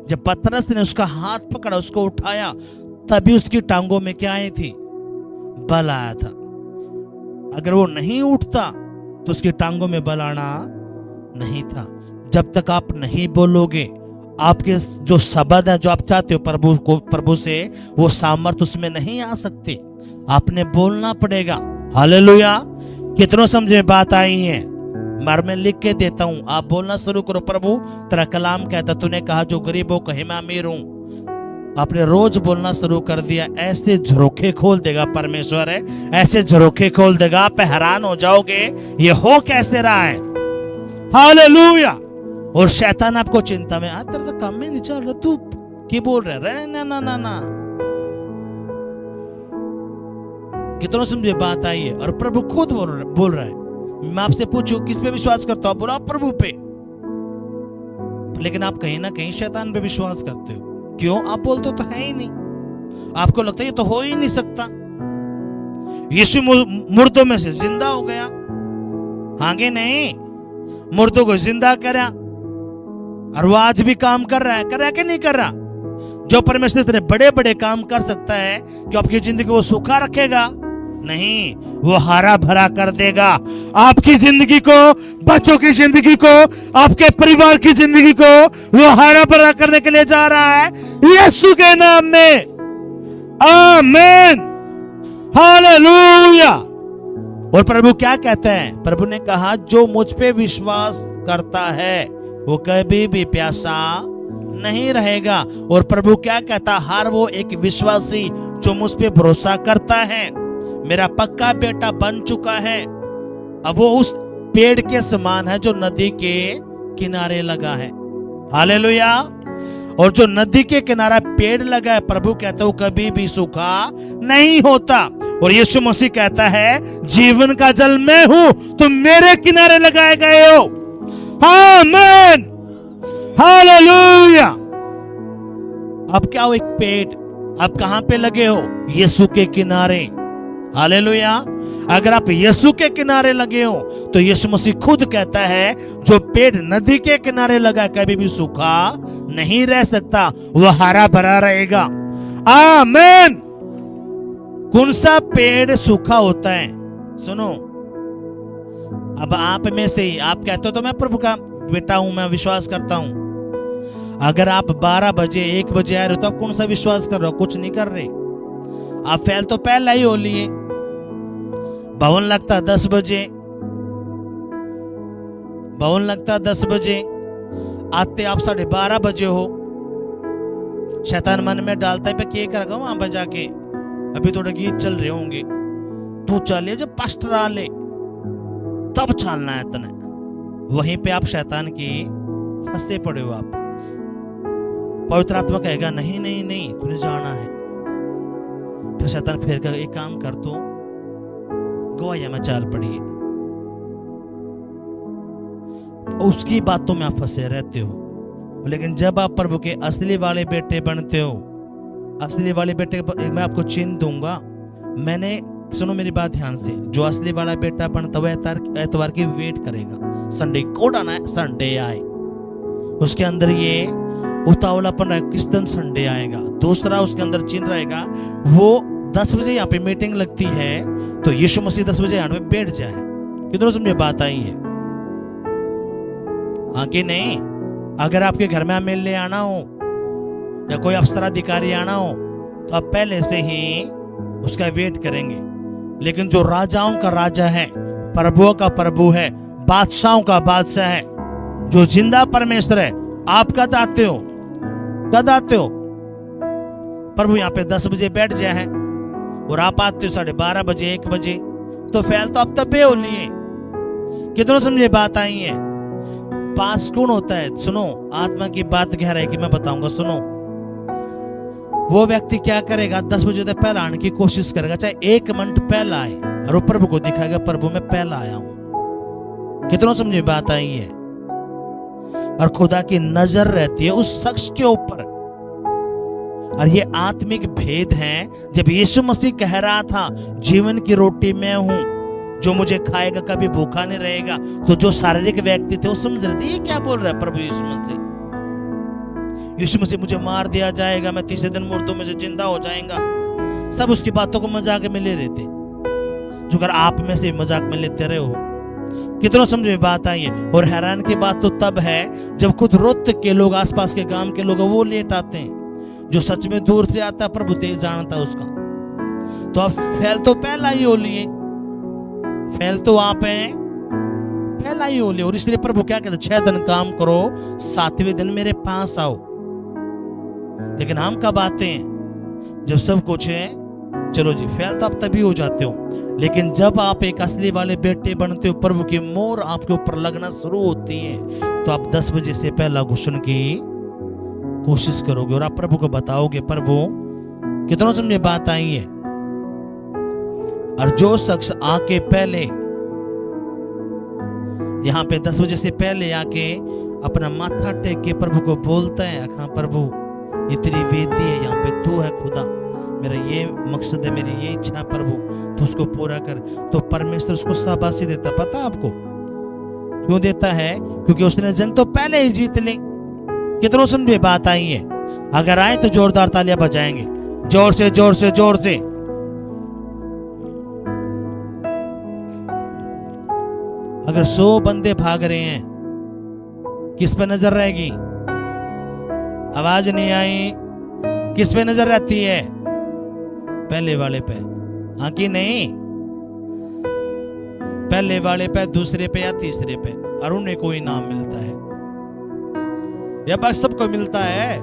जब पतरस ने उसका हाथ पकड़ा, उसको उठाया, तभी उसकी टांगों में क्या आई थी? बल आया था। अगर वो नहीं उठता तो उसकी टांगों में बल आना नहीं था। जब तक आप नहीं बोलोगे, आपके जो शब्द है जो आप चाहते हो प्रभु से, वो सामर्थ उसमें नहीं आ सकती। आपने बोलना पड़ेगा। हालेलुया। कितनों समझ में बात आई है? मैं लिख के देता हूं, आप बोलना शुरू करो। प्रभु तेरा कलाम कहता, तूने कहा जो गरीबों को मैं अमीर हूं। आपने रोज बोलना शुरू कर दिया, ऐसे झरोखे खोल देगा परमेश्वर है, ऐसे झरोखे खोल देगा, आप हैरान हो जाओगे ये हो कैसे रहा है। हालेलुया। और शैतान आपको चिंता में, तेरा तो काम में नहीं चल रहा, तू क्या बोल रहा है? ना ना ना ना। कितनों समझे बात आई है? और प्रभु खुद बोल रहा है। मैं आपसे पूछूं किस पे विश्वास करता हो? बोला प्रभु पे। लेकिन आप कहीं ना कहीं शैतान पे विश्वास करते हो। क्यों? आप बोलते हो तो है ही नहीं, आपको लगता है ये तो हो ही नहीं सकता। यीशु मुर्दों में से जिंदा हो गया, आगे नहीं, मुर्दों को जिंदा करा, और वो आज भी काम कर रहा है कि नहीं कर रहा? जो परमेश्वर इतने बड़े बड़े काम कर सकता है कि आपकी जिंदगी वो सूखा रखेगा? नहीं, वो हरा भरा कर देगा। आपकी जिंदगी को, बच्चों की जिंदगी को, आपके परिवार की जिंदगी को वो हरा भरा करने के लिए जा रहा है, यीशु के नाम में। आमीन। हालेलुया। और प्रभु क्या कहते हैं? प्रभु ने कहा जो मुझ पे विश्वास करता है वो कभी भी प्यासा नहीं रहेगा। और प्रभु क्या कहता? हर वो एक विश्वासी जो मुझ पे भरोसा करता है मेरा पक्का बेटा बन चुका है। अब वो उस पेड़ के समान है जो नदी के किनारे लगा है। हालेलुया। और जो नदी के किनारा पेड़ लगा है, प्रभु कहता है वो कभी भी सूखा नहीं होता। और यीशु मसीह कहता है जीवन का जल मैं हूं, तुम मेरे किनारे लगाए गए हो। आमीन। हालेलुया। अब क्या हो? एक पेड़, अब कहां पे लगे हो? यीशु के किनारे। हालेलुया। अगर आप यीशु के किनारे लगे हो तो यीशु मसीह खुद कहता है जो पेड़ नदी के किनारे लगा कभी भी सूखा नहीं रह सकता, वह हरा भरा रहेगा। आमीन। कौन सा पेड़ सूखा होता है? सुनो, अब आप में से ही आप कहते हो तो मैं प्रभु का बेटा हूं, मैं विश्वास करता हूं। अगर आप 12 बजे 1 बजे आ रहे हो तो आप कौन सा विश्वास कर रहे हो? कुछ नहीं कर रहे। आप फैल तो पहला ही हो लिए। भवन लगता 10 बजे, भवन लगता 10 बजे, आते आप 12:30 बजे हो। शैतान मन में डालता है पे क्या करेगा वहां पर जाके, अभी थोड़े गीत चल रहे होंगे, तू चलिए जब पास्टर आ ले तब चलना है तने। वहीं पे आप शैतान की फंसे पड़े हो। आप पवित्र आत्मा कहेगा नहीं नहीं नहीं तूने जाना है। फिर शैतान फिर कहेगा एक काम कर, तो गवाया में चाल पड़ी है। उसकी बातों में आप फंसे रहते हो। लेकिन जब आप प्रभु के असली वाले बेटे बनते हो, असली वाले बेटे मैं आपको चिन्ह दूंगा। मैंने, सुनो मेरी बात ध्यान से, जो असली वाला बेटा बनता हुआ एतवार की वेट करेगा, संडे कोड आना है, संडे आए, उसके अंदर ये उतावलापन रहेगा किस दिन संडे आएगा। दूसरा उसके अंदर चिन्ह रहेगा, वो 10 बजे यहाँ पे मीटिंग लगती है तो यीशु मसीह 10 बजे यहाँ पे बैठ जाए। कितनों समझे बात आई है? हाँ कि नहीं? अगर आपके घर में मिलने आना हो या कोई अफसर अधिकारी आना हो तो आप पहले से ही उसका वेट करेंगे। लेकिन जो राजाओं का राजा है, प्रभुओं का प्रभु है, बादशाहों का बादशाह है, जो जिंदा परमेश्वर है, आप कद आते हो? कद आते हो? प्रभु यहाँ पे 10 बजे बैठ जाए है और आप आते हो 12:30 बजे 1 बजे, तो फैल तो आप तब हो लिए। कितनों समझे बात आई है? पास कौन होता है? सुनो, आत्मा की बात गहराई की मैं बताऊंगा। सुनो, वो व्यक्ति क्या करेगा? 10 बजे तक पहला आने की कोशिश करेगा, चाहे 1 मिनट पहला आए, और वो प्रभु को दिखाएगा प्रभु मैं पहला आया हूं। कितनों समझे बात आई है? और खुदा की नजर रहती है उस शख्स के ऊपर। और ये आत्मिक भेद है। जब यीशु मसीह कह रहा था जीवन की रोटी मैं हूं, जो मुझे खाएगा कभी भूखा नहीं रहेगा, तो जो शारीरिक व्यक्ति थे वो समझ रहे थे ये क्या बोल रहा है प्रभु यीशु मसीह। यीशु मसीह मुझे मार दिया जाएगा, मैं तीसरे दिन मुर्दों में से जिंदा हो जाएगा। सब उसकी बातों को मजाक में ले रहे थे। जो अगर आप में से मजाक में लेते रहे हो कितनों समझ में बात आई है। और हैरान की बात तो तब है जब खुद रोत के लोग, आसपास के गांव के लोग वो लेट आते हैं। जो सच में दूर से आता, प्रभु तेज जानता उसका। तो अब फैल तो पहला ही हो लिए, फैल तो आप हैं, पहला ही हो लिए। और इसलिए प्रभु क्या कहते, 6 दिन काम करो, 7वें दिन मेरे पास आओ। लेकिन हम कब आते हैं? जब सब कुछ है। चलो जी, फैल तो आप तभी हो जाते हो, लेकिन जब आप एक असली वाले बेटे बनते हो, प्रभु की मोहर आपके ऊपर लगना शुरू होती है, तो आप 10 बजे से पहला घुसने की कोशिश करोगे और आप प्रभु को बताओगे, प्रभु कितनों समझ में बात आई है। और जो शख्स आके पहले यहाँ पे 10 बजे से पहले आके अपना माथा टेक के प्रभु को बोलता है, हाँ प्रभु ये तेरी वेदी है, यहाँ पे तू है खुदा, मेरा ये मकसद है, मेरी ये इच्छा है प्रभु, तो उसको पूरा कर, तो परमेश्वर उसको शाबाशी देता। पता आपको क्यों देता है? क्योंकि उसने जंग तो पहले ही जीत ली। कितनों समझ में बात आई है? अगर आए तो जोरदार तालियां बजाएंगे, जोर से जोर से जोर से। अगर 100 बंदे भाग रहे हैं, किस पे नजर रहेगी? आवाज नहीं आई, किस पे नजर रहती है? पहले वाले पे, हाँ कि नहीं? पहले वाले पे, दूसरे पे या तीसरे पे, और उन्हें कोई नाम मिलता है या बस सबको मिलता है।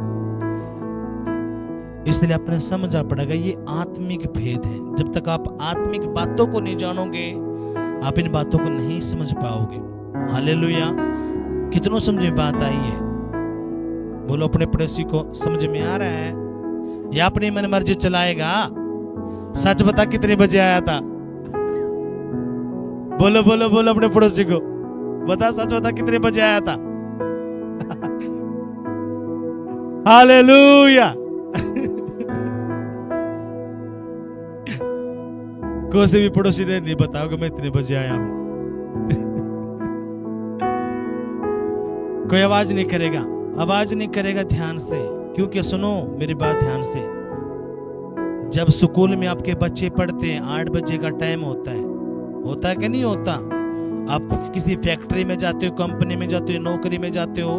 इसलिए अपने समझना पड़ेगा, ये आत्मिक भेद है। जब तक आप आत्मिक बातों को नहीं जानोगे, आप इन बातों को नहीं समझ पाओगे। हालेलुया। कितनों समझ में बात आई है? बोलो अपने पड़ोसी को, समझ में आ रहा है या अपनी मन मर्जी चलाएगा? सच बता, कितने बजे आया था? बोलो बोलो बोलो अपने पड़ोसी को, बता, सच बता, कितने बजे आया था? हालेलुया। कोई से भी पड़ोसी ने नहीं बताओगे मैं इतने बजे आया हूं। कोई आवाज नहीं करेगा, आवाज नहीं करेगा ध्यान से, क्योंकि सुनो मेरी बात ध्यान से। जब स्कूल में आपके बच्चे पढ़ते हैं, 8 बजे का टाइम होता है कि नहीं होता? आप किसी फैक्ट्री में जाते हो, कंपनी में जाते हो, नौकरी में जाते हो,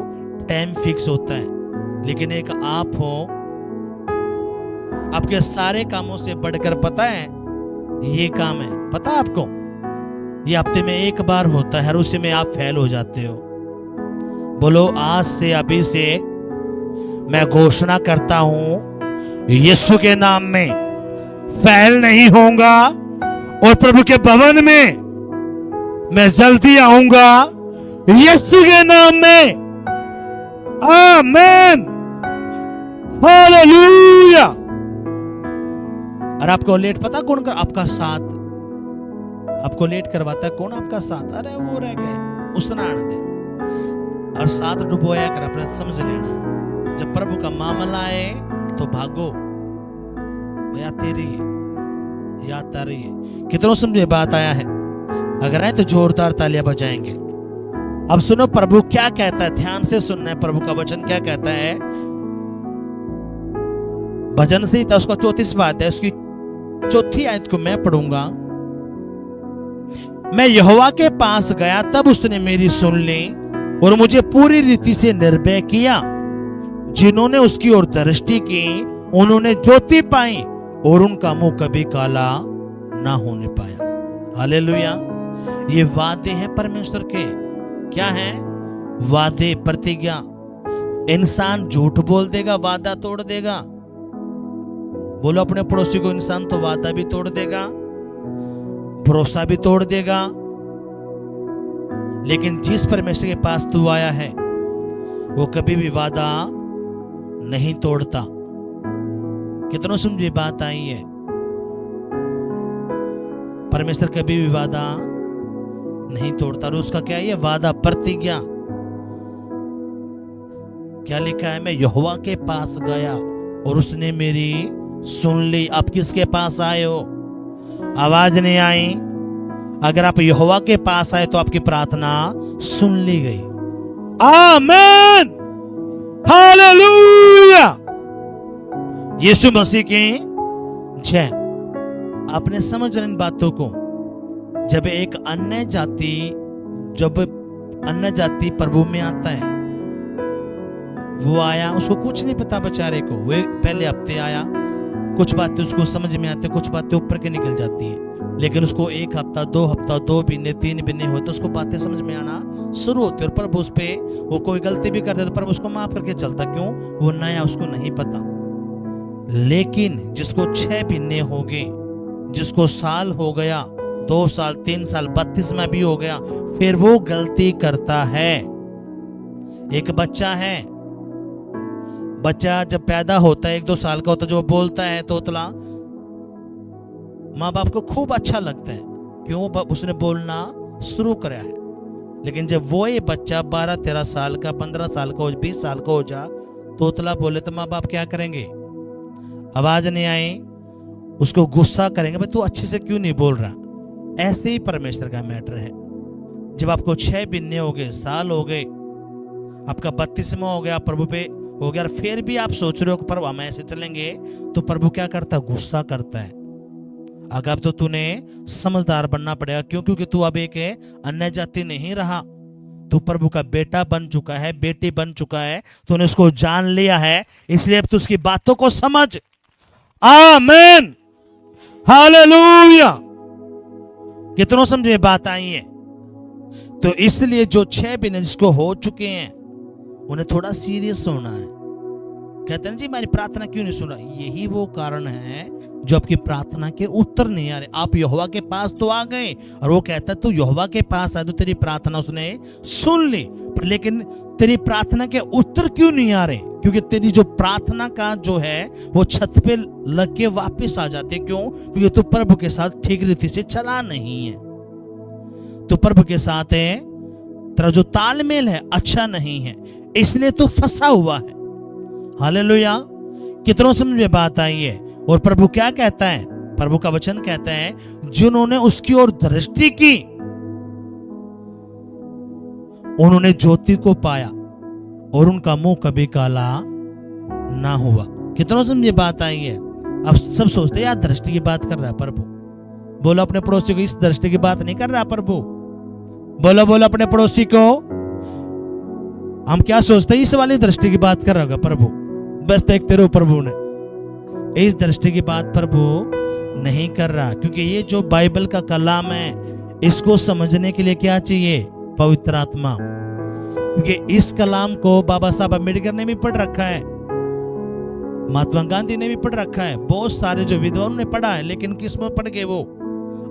टाइम फिक्स होता है। लेकिन एक आप हो, आपके सारे कामों से बढ़कर पता है ये काम है, पता है आपको? ये हफ्ते में एक बार होता है और उसी में आप फेल हो जाते हो। बोलो, आज से, अभी से मैं घोषणा करता हूं, यीशु के नाम में फेल नहीं होऊंगा और प्रभु के भवन में मैं जल्दी आऊंगा, यीशु के नाम में। आमीन, हालेलुया। और आपको लेट पता कौन कर आपका साथ, आपको लेट करवाता है कौन? आपका साथ। अरे वो रह गए, उसने आने दे और साथ डुबोया कर, अपने समझ लेना। जब प्रभु का मामला आए तो भागो, भैया तेरी है या तारी है। कितनों समझे बात आया है? अगर आए तो जोरदार तालियां बजाएंगे। अब सुनो प्रभु क्या कहता है, ध्यान से सुनना है। प्रभु का वचन क्या कहता है? भजन संहिता उसका 34वां अध्याय, उसकी 4थी आयत को मैं पढ़ूंगा। मैं यहोवा के पास गया, तब उसने मेरी सुन ली और मुझे पूरी रीति से निर्भय किया। जिन्होंने उसकी ओर दृष्टि की, उन्होंने ज्योति पाई और उनका मुंह कभी काला ना होने पाया। हालेलुया। ये वादे हैं परमेश्वर के। क्या है? वादे, प्रतिज्ञा। इंसान झूठ बोल देगा, वादा तोड़ देगा। बोलो अपने पड़ोसी को, इंसान तो वादा भी तोड़ देगा, भरोसा भी तोड़ देगा, लेकिन जिस परमेश्वर के पास तू आया है वो कभी भी वादा नहीं तोड़ता। कितनों समझी बात आई है? परमेश्वर कभी भी वादा नहीं तोड़ता। और उसका क्या है? वादा, प्रतिज्ञा। क्या लिखा है? मैं यहोवा के पास गया और उसने मेरी सुन ली। आप किसके पास आए हो? आवाज नहीं आई। अगर आप यहोवा के पास आए तो आपकी प्रार्थना सुन ली गई। आमीन, हालेलुया। यीशु मसीह की जय। आपने समझ इन बातों को? जब एक अन्य जाति जब अन्य जाति प्रभु में आता है, वो आया, उसको कुछ नहीं पता बेचारे को। वो पहले हफ्ते आया, कुछ बातें उसको समझ में आती, कुछ बातें ऊपर के निकल जाती है, लेकिन उसको 1 हफ्ता 2 हफ्ता 2 महीने 3 महीने हो तो उसको बातें समझ में आना शुरू होती है। और प्रभु उस पे वो कोई गलती भी करते तो प्रभु उसको माफ करके चलता। क्यों? वो नया, उसको नहीं पता। लेकिन जिसको 6 महीने हो गए, जिसको साल हो गया, 2 साल 3 साल 32 में भी हो गया, फिर वो गलती करता है। एक बच्चा है, बच्चा जब पैदा होता है 1-2 साल का होता है, जो बोलता है तोतला, माँ बाप को खूब अच्छा लगता है। क्यों? उसने बोलना शुरू करा है। लेकिन जब वो ये बच्चा 12-13 साल का, 15 साल का हो, 20 साल का हो जा, तोतला बोले तो माँ बाप क्या करेंगे? आवाज नहीं आई, उसको गुस्सा करेंगे, भाई तू अच्छे से क्यों नहीं बोल रहा। ऐसे ही परमेश्वर का मैटर है। जब आपको 6 महीने हो गए, साल हो गए, आपका 32वां हो गया, प्रभु पे हो गया, फिर भी आप सोच रहे हो कि प्रभु हम ऐसे चलेंगे, तो प्रभु क्या करता है? गुस्सा करता है। अगर तो तूने समझदार बनना पड़ेगा। क्यों? क्योंकि तू अब एक अन्य जाति नहीं रहा, तू प्रभु का बेटा बन चुका है, बेटी बन चुका है, तूने उसको जान लिया है, इसलिए अब तू उसकी बातों को समझ। आमीन, हालेलुया। कितनों समझ में बात आई है? तो इसलिए जो 6 महीने जिसको हो चुके हैं, उन्हें थोड़ा सीरियस होना है। कहते हैं जी मेरी प्रार्थना क्यों नहीं सुन रहा? यही वो कारण है जो आपकी प्रार्थना के उत्तर नहीं आ रहे। आप यहोवा के पास तो आ गए, और वो कहता है तू यहोवा के पास आए तो तेरी प्रार्थना उसने सुन ली, लेकिन तेरी प्रार्थना के उत्तर क्यों नहीं आ रहे? क्योंकि तेरी जो प्रार्थना का जो है वो छत पे लग के वापिस आ जाते। क्यों? क्योंकि तू प्रभु के साथ ठीक रीति से चला नहीं है, तो प्रभु के साथ है तेरा जो तालमेल है अच्छा नहीं है, इसलिए तू फंसा हुआ है। हालेलुया। कितनों समझ में बात आई है? और प्रभु क्या कहता है? प्रभु का वचन कहता है जिन्होंने उसकी ओर दृष्टि की उन्होंने ज्योति को पाया और उनका मुंह कभी काला ना हुआ। कितनों समझ में बात आई है? अब सब सोचते यार दृष्टि की बात कर रहा है प्रभु। बोलो अपने पड़ोसी को, इस दृष्टि की बात नहीं कर रहा प्रभु। बोलो बोलो अपने पड़ोसी को। हम क्या सोचते हैं? इस वाली दृष्टि की बात कर रहा होगा प्रभु। बस देखते रहो, प्रभु ने इस दृष्टि की बात प्रभु नहीं कर रहा। क्योंकि ये जो बाइबल का कलाम है, इसको समझने के लिए क्या चाहिए? पवित्र आत्मा। क्योंकि इस कलाम को बाबा साहब अम्बेडकर ने भी पढ़ रखा है, महात्मा गांधी ने भी पढ़ रखा है, बहुत सारे जो विद्वानों ने पढ़ा है, लेकिन किस में पढ़ गए? वो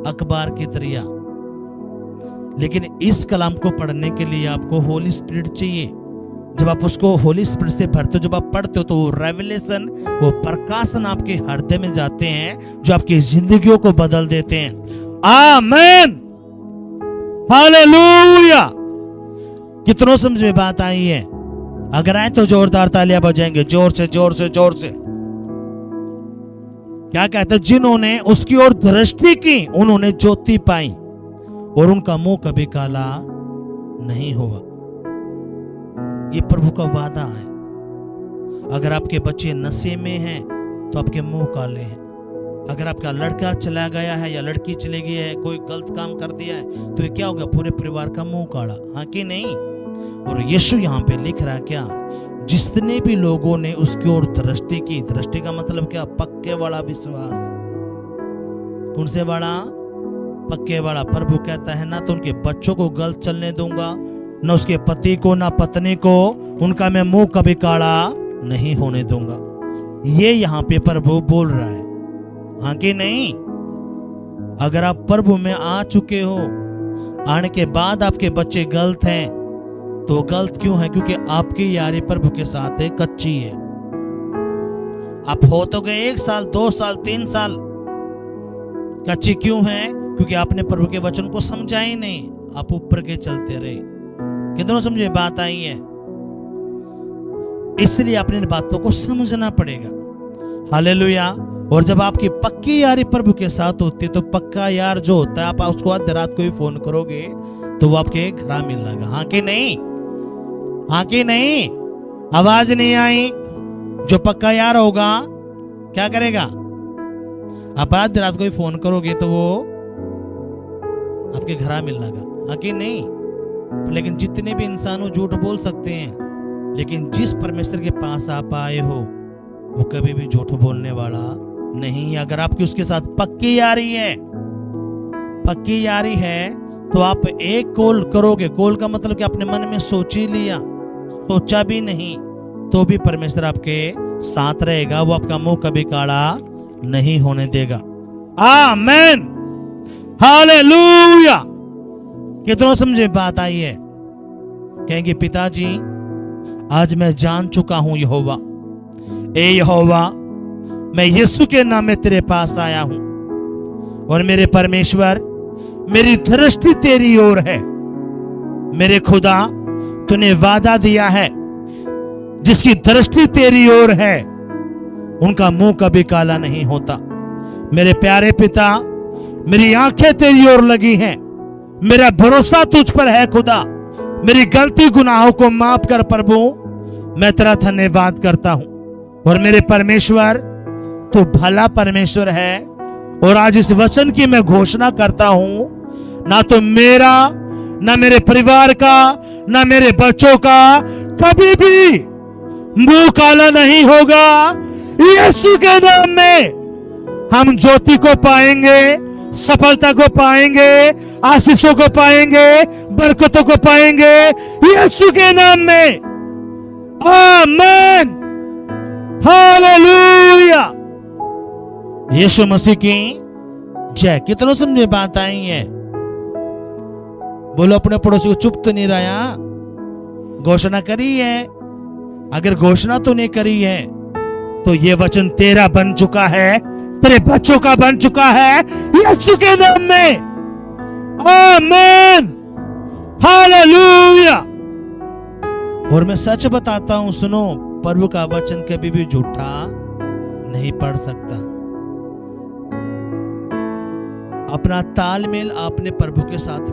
अखबार की तरिया। लेकिन इस कलाम को पढ़ने के लिए आपको होली स्पिरिट चाहिए। जब आप उसको होली स्पिरिट से भरते हो, जब आप पढ़ते हो, तो वो रेवलेशन, वो प्रकाशन आपके हृदय में जाते हैं, जो आपकी जिंदगियों को बदल देते हैं। आमीन, हालेलुया। कितनों समझ में बात आई है? अगर आए तो जोरदार तालियां बजाएंगे, जोर से जोर से जोर से। क्या कहते हैं? जिन्होंने उसकी ओर दृष्टि की उन्होंने ज्योति पाई और उनका मुंह कभी काला नहीं हुआ। ये प्रभु का वादा है। अगर आपके बच्चे नशे में हैं तो आपके मुंह काले हैं। अगर आपका लड़का चला गया है या लड़की चली गई है, कोई गलत काम कर दिया है, तो ये क्या होगा? पूरे परिवार का मुंह काला। हाँ कि नहीं? और यीशु यहाँ पे लिख रहा क्या? जितने भी लोगों ने उसकी ओर दृष्टि की, दृष्टि का मतलब क्या? पक्के वाला विश्वास। कौन से वाला? पक्के वाला। प्रभु कहता है ना तो उनके बच्चों को गलत चलने दूंगा, न उसके पति को ना पत्नी को, उनका मैं मुंह कभी काला नहीं होने दूंगा। ये यहाँ पे प्रभु बोल रहा है। हाँ कि नहीं? अगर आप प्रभु में आ चुके हो, आने के बाद आपके बच्चे गलत हैं, तो गलत क्यों है? क्योंकि आपकी यारी प्रभु के साथ है, कच्ची है। आप हो तो गए 1 साल 2 साल 3 साल, कच्ची क्यों है? क्योंकि आपने प्रभु के वचन को समझा ही नहीं, आप ऊपर के चलते रहे। कितनों समझे बात आई है? इसलिए अपनी बातों को समझना पड़ेगा। हालेलुया। और जब आपकी पक्की यारी प्रभु के साथ होती है, तो पक्का यार जो होता है, आप उसको आधी रात को ही फोन करोगे तो वो आपके घर मिल लगा। हाँ कि नहीं? हाँ कि नहीं? आवाज नहीं आई? जो पक्का यार होगा क्या करेगा? आप आधी रात को ही फोन करोगे तो वो आपके घर मिल लगा। हाँ कि नहीं? लेकिन जितने भी इंसान हो झूठ बोल सकते हैं, लेकिन जिस परमेश्वर के पास आप आए हो वो कभी भी झूठ बोलने वाला नहीं। अगर आपकी उसके साथ पक्की यारी है, पक्की यारी है, तो आप एक कॉल करोगे। कॉल का मतलब कि अपने मन में सोच ही लिया, सोचा भी नहीं, तो भी परमेश्वर आपके साथ रहेगा। वो आपका मुंह कभी काला नहीं होने देगा। आमेन, हालेलुया। कितना समझे बात आई है? कहेंगे पिताजी आज मैं जान चुका हूं यहोवा, ए यहोवा मैं यीशु के नाम में तेरे पास आया हूं, और मेरे परमेश्वर मेरी दृष्टि तेरी ओर है। मेरे खुदा तूने वादा दिया है, जिसकी दृष्टि तेरी ओर है उनका मुंह कभी काला नहीं होता। मेरे प्यारे पिता, मेरी आंखें तेरी ओर लगी हैं, मेरा भरोसा तुझ पर है खुदा। मेरी गलती गुनाहों को माफ कर प्रभु, मैं तेरा धन्यवाद करता हूं। और मेरे परमेश्वर तू भला परमेश्वर है, और आज इस वचन की मैं घोषणा करता हूं, ना तो मेरा, ना मेरे परिवार का, ना मेरे बच्चों का कभी भी मुंह काला नहीं होगा। यीशु के नाम में हम ज्योति को पाएंगे, सफलता को पाएंगे, आशीषों को पाएंगे, बरकतों को पाएंगे यीशु के नाम में। आमीन, हालेलुया। यीशु मसीह की जय। कितनों समझे बात आई है? बोलो अपने पड़ोसी को, चुप तो नहीं रहा, घोषणा करी है। अगर घोषणा तो नहीं करी है तो ये वचन तेरा बन चुका है, तेरे बच्चों का बन चुका है यीशु के नाम में। आमीन, हालेलुया। और मैं सच बताता हूं, सुनो, प्रभु का वचन कभी भी झूठा नहीं पड़ सकता। अपना तालमेल आपने प्रभु के साथ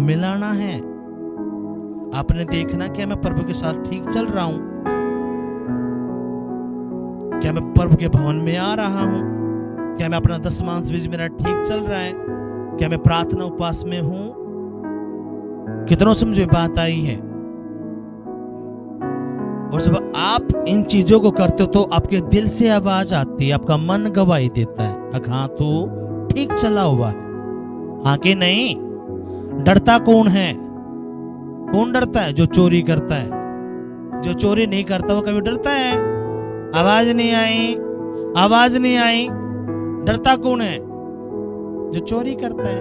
मिलाना है। आपने देखना कि मैं प्रभु के साथ ठीक चल रहा हूं, क्या मैं प्रभु के भवन में आ रहा हूं, क्या मैं अपना दशमांश बीज मेरा ठीक चल रहा है, क्या मैं प्रार्थना उपवास में हूं। कितनों समझ में बात आई है? और जब आप इन चीजों को करते हो तो आपके दिल से आवाज आती है, आपका मन गवाही देता है, हाँ तो ठीक चला हुआ है, हाँ कि नहीं। डरता कौन है? कौन डरता है? जो चोरी करता है। जो चोरी नहीं करता वो कभी डरता है? आवाज नहीं आई, आवाज नहीं आई। डरता कौन है? जो चोरी करता है।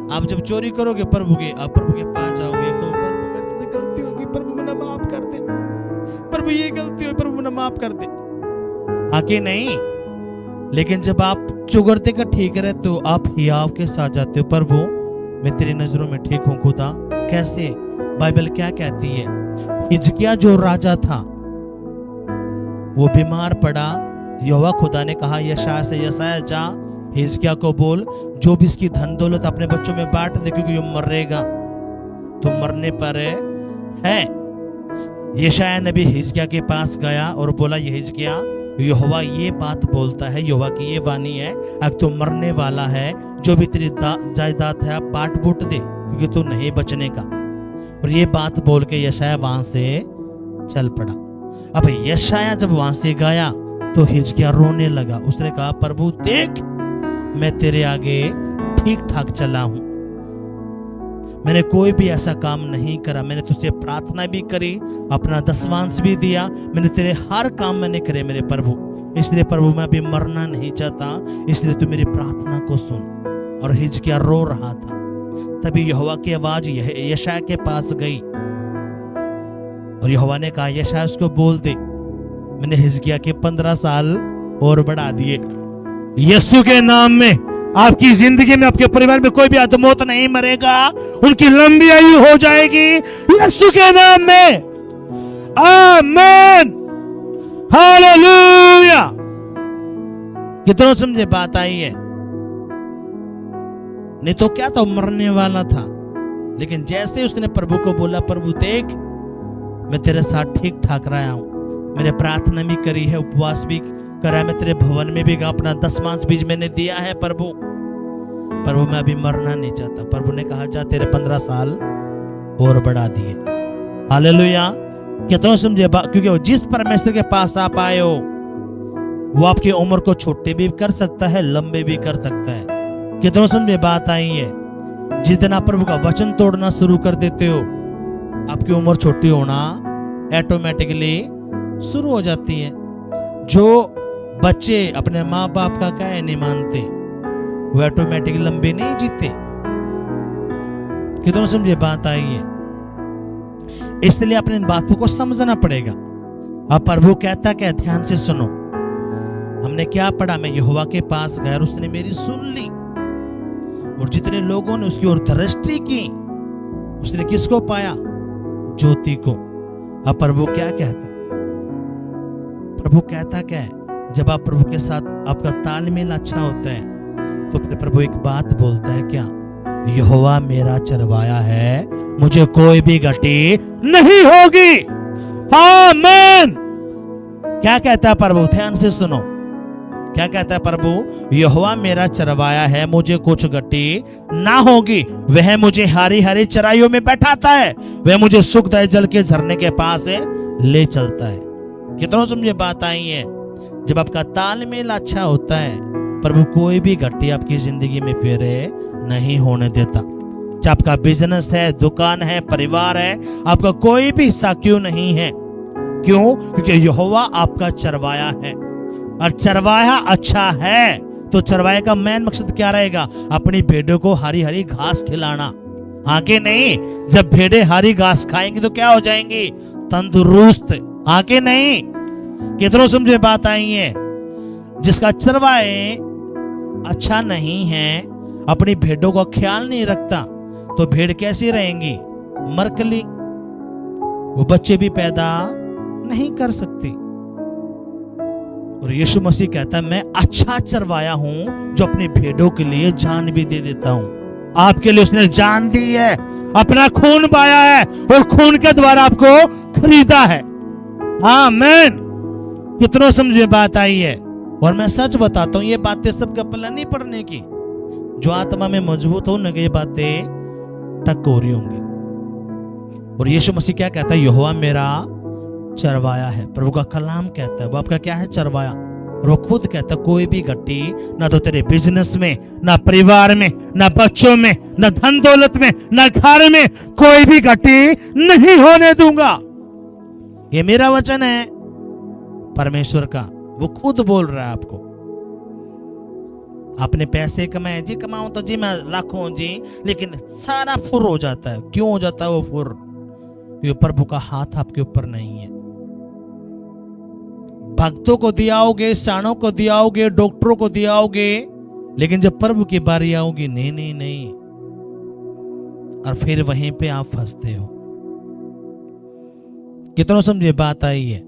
आप जब चोरी करोगे प्रभु के, आप प्रभु के पास जाओगे, कहो प्रभु मेरे से गलती होगी, प्रभु मुझे माफ कर दे, प्रभु ये गलती हुई, प्रभु मुझे माफ कर दे, हाँ कि नहीं। लेकिन जब आप चुगरते का ठीक रहते हो, आप हियाव के साथ जाते हो, प्रभु मैं तेरी नजरों में ठीक हूं खुदा। कैसे? बाइबल क्या कहती है? हिजकिया जो राजा था वो बीमार पड़ा। यहोवा खुदा ने कहा यशायाह से, यशायाह जा हिजकिया को बोल जो भी इसकी धन दौलत अपने बच्चों में बांट दे, क्योंकि ये मरेगा, तो मरने पर है। यशायाह नबी हिजकिया के पास गया और बोला, ये हिजकिया यहोवा ये बात बोलता है, यहोवा की ये वाणी है, अब तो मरने वाला है, जो भी तेरी जायदाद है आप बांट बूट दे, क्योंकि तू नहीं बचने का। और ये बात बोल के यशायाह वहां से चल पड़ा। अब यशायाह जब वहां से गया तो हिजकिया रोने लगा। उसने कहा, प्रभु देख मैं तेरे आगे ठीक ठाक चला हूं, मैंने कोई भी ऐसा काम नहीं करा, मैंने तुझसे प्रार्थना भी करी, अपना दशमांश भी दिया, मैंने तेरे हर काम मैंने करे मेरे प्रभु। इसलिए प्रभु मैं अभी मरना नहीं चाहता, इसलिए तू मेरी प्रार्थना को सुन। और हिजकिया रो रहा था। तभी यहोवा की आवाज यशायाह के पास गई और यहोवा ने कहा, यशायाह उसको बोल दे मैंने हिजकिया के 15 साल और बढ़ा दिए। यीशु के नाम में आपकी जिंदगी में, आपके परिवार में कोई भी अधमौत नहीं मरेगा, उनकी लंबी आयु हो जाएगी यीशु के नाम में। आमीन, हालेलुया। कितनों समझे बात आई है? नहीं तो क्या था, मरने वाला था। लेकिन जैसे उसने प्रभु को बोला, प्रभु देख मैं तेरे साथ ठीक ठाक रहा हूं, मैंने प्रार्थना भी करी है, उपवास भी करा है, मैं तेरे भवन में भी अपना दशमांश बीज मैंने दिया है प्रभु मैं अभी मरना नहीं चाहता। प्रभु ने कहा, जा तेरे 15 साल और बढ़ा दिए। हालेलुया। कितना समझे क्योंकि वो जिस परमेश्वर के पास आप आए हो वो आपकी उम्र को छोटे भी कर सकता है, लंबे भी कर सकता है। कितना समझे बात आई है। जिस दिन आप प्रभु का वचन तोड़ना शुरू कर देते हो आपकी उम्र छोटी होना ऑटोमेटिकली शुरू हो जाती है। जो बच्चे अपने माँ बाप का क्या नहीं मानते वो ऑटोमेटिकली लंबे नहीं जीते। कितना समझे बात आई है। इसलिए अपने इन बातों को समझना पड़ेगा। अब प्रभु कहता क्या, ध्यान से सुनो। हमने क्या पढ़ा, मैं यहोवा के पास गया और उसने मेरी सुन ली, और जितने लोगों ने उसकी ओर दृष्टि की उसने किसको पाया, ज्योति को। अब प्रभु क्या कहता, प्रभु कहता क्या है, जब आप प्रभु के साथ आपका तालमेल अच्छा होता है तो फिर प्रभु एक बात बोलता है क्या, यहोवा मेरा चरवाया है, मुझे कोई भी घटी नहीं होगी। आमीन। क्या कहता है प्रभु, ध्यान से सुनो। क्या कहता है प्रभु, यहोवा मेरा चरवाया है, मुझे कुछ घटी ना होगी। वह मुझे हरी हरी चराइयों में बैठाता है, वह मुझे सुखदायक जल के झरने के पास ले चलता है। कितना समझे बात आई है। जब आपका तालमेल अच्छा होता है प्रभु कोई भी घटी आपकी जिंदगी में फिर नहीं होने देता। चाहे आपका बिजनेस है, दुकान है, परिवार है, आपका कोई भी हिस्सा क्यों नहीं है, क्यों? क्योंकि यहोवा आपका चरवाया है। और चरवाया अच्छा है तो चरवाए का मेन मकसद क्या रहेगा, अपनी भेड़ों को हरी हरी घास खिलाना। आगे नहीं, जब भेड़ें हरी घास खाएंगी तो क्या हो जाएंगी, तंदुरुस्त। आगे नहीं, कितनों समझे बात आई है। जिसका चरवाए अच्छा नहीं है, अपनी भेड़ों का ख्याल नहीं रखता, तो भेड़ कैसी रहेंगी, मरकली, वो बच्चे भी पैदा नहीं कर सकती। और यीशु मसीह कहता है मैं अच्छा चरवाया हूं जो अपनी भेड़ों के लिए जान भी दे देता हूं। आपके लिए उसने जान दी है, अपना खून बहाया है और खून के द्वारा आपको खरीदा है। आमीन। कितनों समझ में बात आई है। और मैं सच बताता हूं ये बातें सबका पल्ला नहीं पड़ने की, जो आत्मा में मजबूत हो न ये बातें टक हो रही होंगी। और यीशु मसीह क्या कहता है, यहोवा मेरा चरवाया है। प्रभु का कलाम कहता है वो आपका क्या है, चरवाया। और वो खुद कहता है कोई भी घटी ना तो तेरे बिजनेस में, ना परिवार में, ना बच्चों में, ना धन दौलत में, ना घर में, कोई भी घटी नहीं होने दूंगा। ये मेरा वचन है परमेश्वर का, वो खुद बोल रहा है आपको। आपने पैसे कमाए जी, कमाऊं तो जी मैं लाखों जी, लेकिन सारा फुर हो जाता है। क्यों हो जाता है वो फुर, क्योंकि प्रभु का हाथ आपके ऊपर नहीं है। भक्तों को दियाओगे, शाणों को दियाओगे, डॉक्टरों को दियाओगे, लेकिन जब प्रभु की बारी आओगी, नहीं नहीं नहीं, और फिर वहीं पे आप फंसते हो। कितनों समझे बात आई है।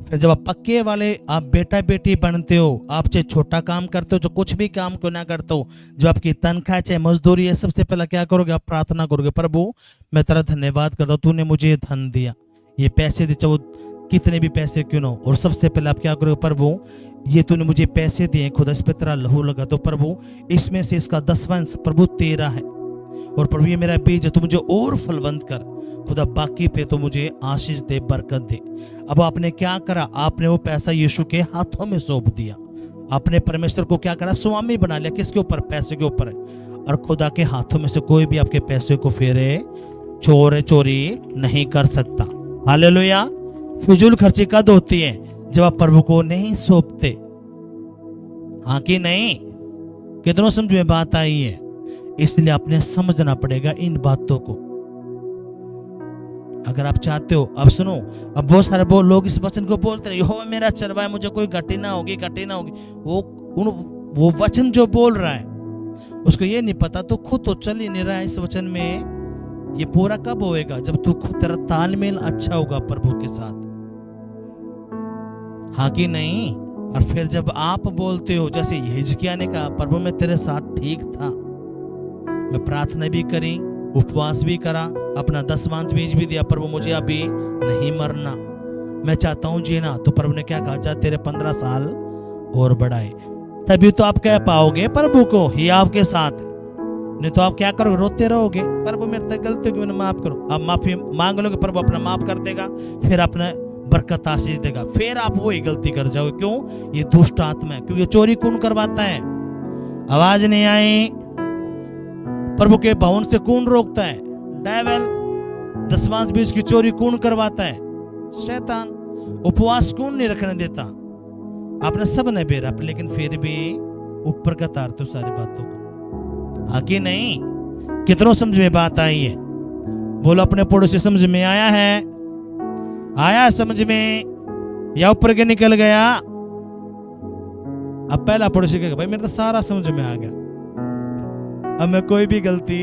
फिर जब आप पक्के वाले आप बेटा बेटी बनते हो, आप चाहे छोटा काम करते हो, जो कुछ भी काम क्यों ना करते हो, जब आपकी तनख्वाह चाहे मजदूरी है, सबसे पहले क्या करोगे, आप प्रार्थना करोगे, प्रभु मैं तेरा धन्यवाद करता हूं, तूने मुझे ये धन दिया, ये पैसे दिए, चाहे वो कितने भी पैसे क्यों ना हो। और सबसे पहले आप क्या करोगे, प्रभु ये तूने मुझे पैसे दिए, खुदा इस पे तेरा लहू लगा, तो प्रभु इसमें से इसका 10वां अंश प्रभु तेरा है। और प्रभु ये मेरा बीज है, तू मुझे और फलवंत कर, खुदा बाकी पे तो मुझे आशीष दे, बरकत दे। अब आपने क्या करा, आपने वो पैसा यीशु के हाथों में सौंप दिया। आपने परमेश्वर को क्या करा, स्वामी बना लिया। किसके ऊपर, पैसे के ऊपर। और खुदा के हाथों में से कोई भी आपके पैसे को फेरे चोरी नहीं कर सकता। हालेलुया। फिजूल खर्ची कद होती है, जब आप प्रभु को नहीं सौंपते। हाँ कि नहीं। कितनों समझ में बात आई है। इसलिए आपने समझना पड़ेगा इन बातों को। अगर आप चाहते हो, अब सुनो, अब बहुत सारे लोग इस वचन को बोलते हैं, यहोवा मेरा चरवाया, मुझे कोई घटी ना होगी, घटी ना होगी। वो वचन जो बोल रहा है उसको ये नहीं पता, तो खुद तो चल ही नहीं रहा है इस वचन में। ये पूरा कब होएगा, जब तू खुद तेरा तालमेल अच्छा होगा प्रभु के साथ। हाँ कि नहीं। और फिर जब आप बोलते हो, जैसे हिजकिय्याह ने कहा, प्रभु मैं तेरे साथ ठीक था, मैं प्रार्थना भी करी, उपवास भी करा, अपना 10वां बीज भी दिया, प्रभु मुझे अभी नहीं मरना, मैं चाहता हूं जीना। तो प्रभु ने क्या कहा, जा तेरे 15 साल और बढ़ाए। तभी तो आप कह पाओगे प्रभु को ही आपके साथ। नहीं तो आप क्या करोगे, रोते रहोगे, प्रभु मेरे से गलती होगी, मैंने माफ करो। आप माफी मांग लोगे, प्रभु अपना माफ कर देगा, फिर अपने बरकत आशीष देगा, फिर आप वही गलती कर जाओगे। क्यों? ये दुष्ट आत्मा है। क्योंकि चोरी कौन करवाता है? आवाज नहीं आई? प्रभु के भवन से कौन रोकता है? डेविल। दशमांश बीज की चोरी कौन करवाता है? शैतान। उपवास कौन नहीं रखने देता? आपने सब ने बेरा, लेकिन फिर भी ऊपर का तार तो सारी बातों को। हाँ कि नहीं? कितनों समझ में बात आई है? बोलो अपने पड़ोसी समझ में आया है? आया समझ में या ऊपर के निकल गया? अब पहला पड़ोसी कहेगा भाई मेरे तो सारा समझ में आ गया, अब मैं कोई भी गलती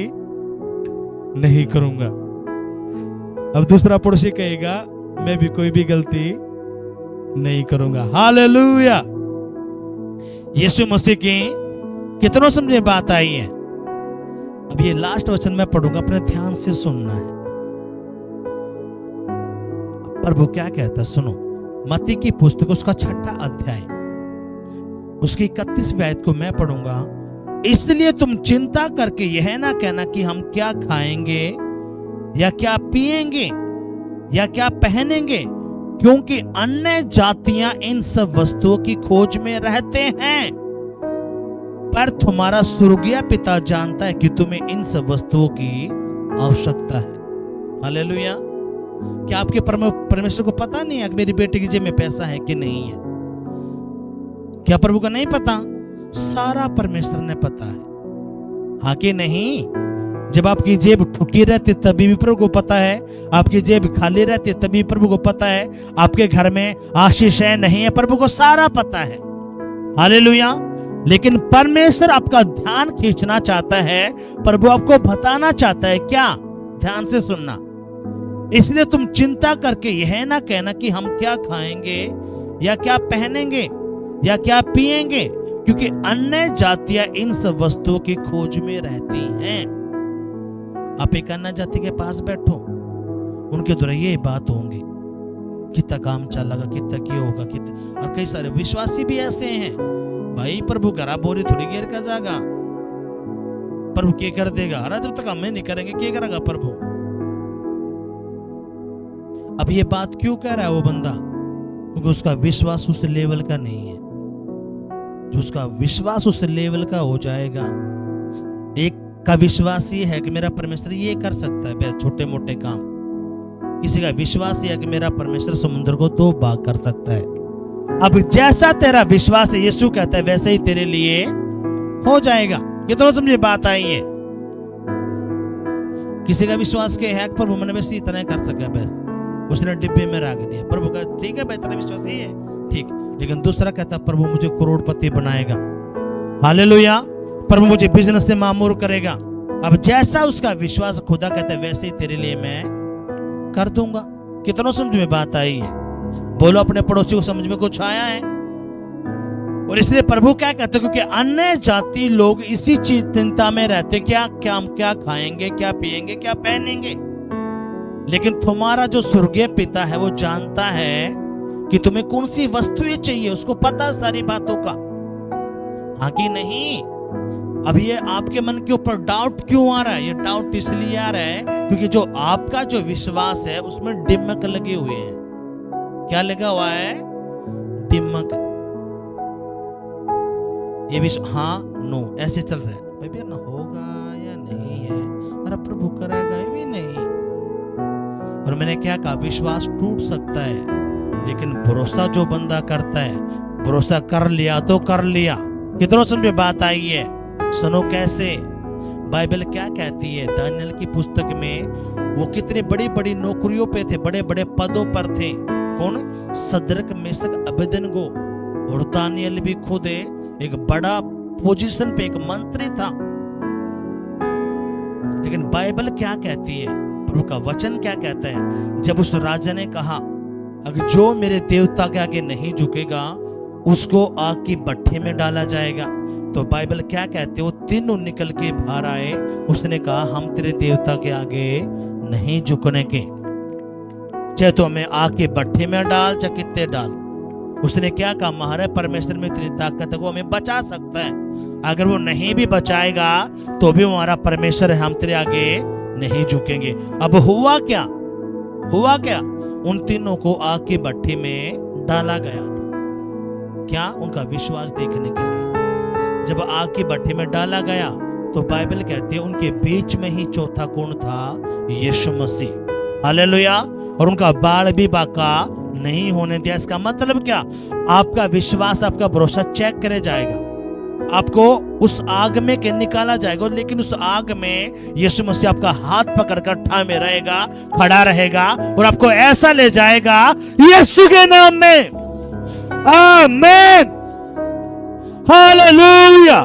नहीं करूंगा। अब दूसरा पड़ोसी कहेगा मैं भी कोई भी गलती नहीं करूंगा। हालेलुया। यीशु मसीह की कितनों समझ में बात आई है? अब ये लास्ट वचन मैं पढ़ूंगा, अपने ध्यान से सुनना है। प्रभु क्या कहता है सुनो। मत्ती की पुस्तक उसका 6वां अध्याय उसकी 31वीं आयत को मैं पढ़ूंगा। इसलिए तुम चिंता करके यह ना कहना कि हम क्या खाएंगे या क्या पिएंगे या क्या पहनेंगे, क्योंकि अन्य जातियां इन सब वस्तुओं की खोज में रहते हैं, पर तुम्हारा स्वर्गीय पिता जानता है कि तुम्हें इन सब वस्तुओं की आवश्यकता है। हालेलुया। क्या आपके परमेश्वर को पता नहीं है कि मेरी बेटी की जेब में पैसा है कि नहीं है? क्या प्रभु को नहीं पता? सारा परमेश्वर ने पता है। हाँ कि नहीं? जब आपकी जेब ठुकी रहती तभी भी प्रभु को पता है, आपकी जेब खाली रहती है तभी प्रभु को पता है, आपके घर में आशीष है नहीं है प्रभु को सारा पता है। हालेलुया। लेकिन परमेश्वर आपका ध्यान खींचना चाहता है, प्रभु आपको बताना चाहता है क्या? ध्यान से सुनना। इसलिए तुम चिंता करके यह ना कहना कि हम क्या खाएंगे या क्या पहनेंगे या क्या पिएंगे, क्योंकि अन्य जातियां इन सब वस्तुओं की खोज में रहती हैं। आप एक अन्य जाति के पास बैठो, उनके द्वारा ये बात होंगी, कितना काम चलेगा, कितना क्या होगा, कितना। और कई सारे विश्वासी भी ऐसे हैं, भाई प्रभु करा बोरी थोड़ी घेर का जागा, प्रभु क्या कर देगा, अरे जब तक हम नहीं करेंगे क्या करेगा प्रभु। अब ये बात क्यों कह रहा है वो बंदा? क्योंकि उसका विश्वास उस लेवल का नहीं है। जो उसका विश्वास उस लेवल का हो जाएगा, एक का विश्वास ये है कि मेरा परमेश्वर ये कर सकता है छोटे मोटे काम, किसी का विश्वास ये है कि मेरा परमेश्वर समुद्र को 2 भाग कर सकता है। अब जैसा तेरा विश्वास है, यीशु कहता है वैसे ही तेरे लिए हो जाएगा। कितना समझे बात आई है? किसी का विश्वास के है प्रभु मैंने वैसे इतना कर सका, बस उसने डिब्बे में रख दिया। प्रभु का ठीक है भाई तेरा विश्वास ये है ठीक, लेकिन दूसरा कहता प्रभु मुझे करोड़पति बनाएगा। हालेलुया। प्रभु मुझे बिजनेस से मामूर करेगा। अब जैसा उसका विश्वास, खुदा कहता है वैसे ही तेरे लिए मैं कर दूंगा। कितनों समझ में बात आई है? बोलो अपने पड़ोसी को समझ में कुछ आया है? और इसलिए प्रभु क्या कहते हैं, क्योंकि अन्य जाति लोग इसी चीज चिंता में रहते, क्या क्या हम क्या खाएंगे, क्या पिएंगे, क्या पहनेंगे। लेकिन तुम्हारा जो स्वर्गीय पिता है वो जानता है कि तुम्हें कौन सी वस्तुएं चाहिए, उसको पता सारी बातों का। हाँ कि नहीं? अब ये आपके मन के ऊपर डाउट क्यों आ रहा है? ये डाउट इसलिए आ रहा है क्योंकि जो आपका जो विश्वास है उसमें डिमक लगे हुए हैं। क्या लगा हुआ है? डिमक। ये विश्व हाँ नो ऐसे चल रहा है, भाई ना होगा या नहीं है, अरे प्रभु करेगा ये भी नहीं। और मैंने क्या कहा, विश्वास टूट सकता है, लेकिन भरोसा जो बंदा करता है, भरोसा कर लिया तो कर लिया। कितनों समझ में बात आई है? सुनो कैसे बाइबल क्या कहती है। दानियल की पुस्तक में वो कितने बड़ी बड़ी नौकरियों पे थे, बड़े बड़े पदों पर थे। कौन? सदरक, मेशक, अबेदनगो। और दानियल भी खुद एक बड़ा पोजीशन पे एक मंत्री था। लेकिन बाइबल क्या कहती है, प्रभु का वचन क्या कहता है? जब उस राजा ने कहा अगर जो मेरे देवता के आगे नहीं झुकेगा उसको आग की भट्ठी में डाला जाएगा, तो बाइबल क्या कहते हो, तीनों निकल के बाहर आए। उसने कहा हम तेरे देवता के आगे नहीं झुकने के, चाहे तो हमें आग की भट्ठी में डाल चाहे कितने डाल। उसने क्या कहा, महाराज परमेश्वर में इतनी ताकत है, वो हमें बचा सकता है। अगर वो नहीं भी बचाएगा तो भी हमारा परमेश्वर है, हम तेरे आगे नहीं झुकेंगे। अब हुआ क्या, हुआ क्या, उन तीनों को आग की भट्ठी में डाला गया था। क्या, उनका विश्वास देखने के लिए। जब आग की भट्ठी में डाला गया तो बाइबल कहती है उनके बीच में ही चौथा गुण था यीशु मसीह। हालेलुया। और उनका बाल भी बाका नहीं होने दिया। इसका मतलब क्या, आपका विश्वास, आपका भरोसा चेक करे जाएगा, आपको उस आग में के निकाला जाएगा, लेकिन उस आग में यीशु मसीह आपका हाथ पकड़कर ठामे रहेगा, खड़ा रहेगा और आपको ऐसा ले जाएगा यीशु के नाम में। आमीन, हालेलुया।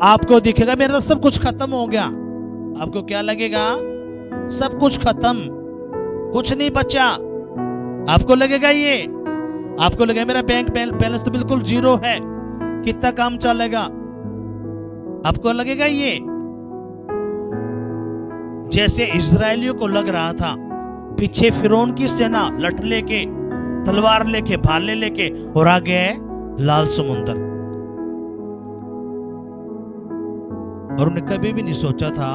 आपको दिखेगा मेरा तो सब कुछ खत्म हो गया। आपको क्या लगेगा, सब कुछ खत्म, कुछ नहीं बचा। आपको लगेगा ये, आपको लगेगा मेरा बैंक बैलेंस तो बिल्कुल जीरो है, कितना काम चलेगा। आपको लगेगा ये, जैसे इजरायलियों को लग रहा था, पीछे फिरौन की सेना लठ लेके, तलवार लेके, भाले लेके, और आगे लाल समुंदर। और उन्हें कभी भी नहीं सोचा था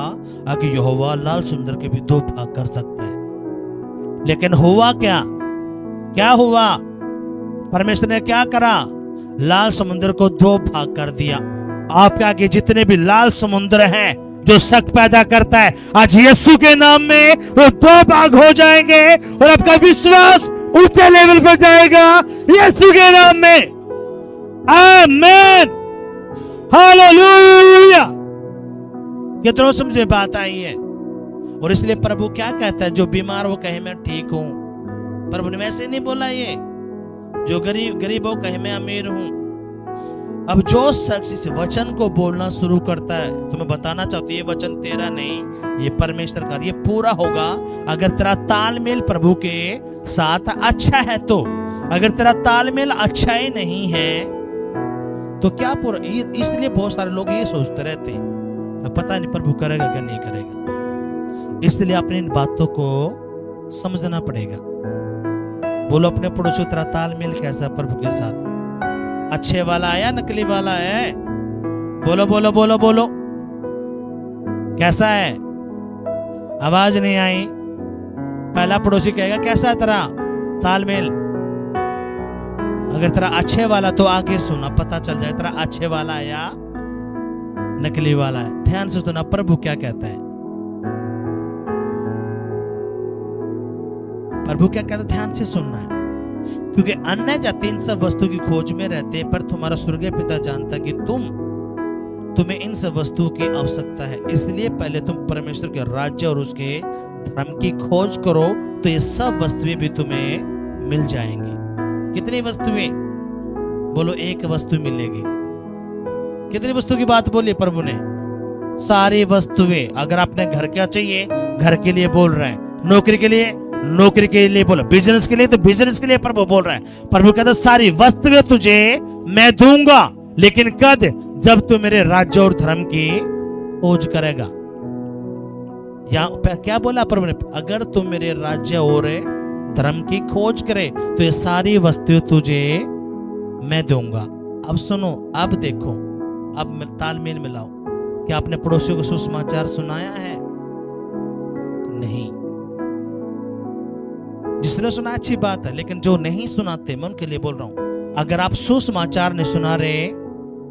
कि यहोवा लाल समुंदर के भी दो भाग कर सकता है। लेकिन हुआ क्या, क्या हुआ, परमेश्वर ने क्या करा, लाल समुद्र को दो भाग कर दिया। आपके आगे जितने भी लाल समुद्र हैं जो शक पैदा करता है, आज यीशु के नाम में वो दो भाग हो जाएंगे और आपका विश्वास ऊंचे लेवल पर जाएगा यीशु के नाम में। आमीन, हालेलुया। कितनों समझे बात आई है। और इसलिए प्रभु क्या कहता है, जो बीमार वो कहे मैं ठीक हूं। प्रभु ने वैसे नहीं बोला ये, जो गरीब हो कहे मैं अमीर हूं। अब जो शख्स इस वचन को बोलना शुरू करता है, तो मैं बताना चाहती हूँ ये वचन तेरा नहीं, ये परमेश्वर का, ये पूरा होगा अगर तेरा तालमेल प्रभु के साथ अच्छा है। तो अगर तेरा तालमेल अच्छा ही नहीं है तो क्या पूरा। इसलिए बहुत सारे लोग ये सोचते रहते हैं पता नहीं प्रभु करेगा क्या नहीं करेगा। इसलिए अपनी इन बातों को समझना पड़ेगा। बोलो अपने पड़ोसी, तेरा तालमेल कैसा प्रभु के साथ, अच्छे वाला है या नकली वाला है? बोलो बोलो बोलो बोलो, कैसा है? आवाज नहीं आई। पहला पड़ोसी कहेगा कैसा है तेरा तालमेल। अगर तेरा अच्छे वाला तो आगे सुना, पता चल जाए तेरा अच्छे वाला है या नकली वाला है। ध्यान से सुना प्रभु क्या कहता है। प्रभु क्या कहता है, ध्यान से सुनना है। क्योंकि अन्य जाति इन सब वस्तु की खोज में रहते हैं, पर तुम्हारा स्वर्गीय पिता जानता है कि तुम्हें इन सब वस्तुओं की आवश्यकता है। इसलिए पहले तुम परमेश्वर के राज्य और उसके धर्म की खोज करो, तो ये सब वस्तुएं भी तुम्हें मिल जाएंगी। कितनी वस्तुएं? बोलो एक वस्तु मिलेगी। कितनी वस्तु की बात बोली प्रभु ने? सारी वस्तुएं। अगर आपने घर क्या चाहिए, घर के लिए बोल रहे हैं, नौकरी के लिए, नौकरी के लिए बोलो, बिजनेस के लिए तो बिजनेस के लिए प्रभु बोल रहा है। प्रभु कहता सारी वस्तुएं तुझे मैं दूंगा, लेकिन कद? जब तू मेरे राज्य और धर्म की खोज करेगा। यहाँ क्या बोला प्रभु ने? अगर तू मेरे राज्य और धर्म की खोज करे तो ये सारी वस्तुएं तुझे मैं दूंगा। अब सुनो, अब देखो, अब तालमेल मिलाओ। क्या आपने पड़ोसियों को सुसमाचार सुनाया है? नहीं। जिसने सुना अच्छी बात है, लेकिन जो नहीं सुनाते, मैं उनके लिए बोल रहा हूं, अगर आप सुसमाचार नहीं सुना रहे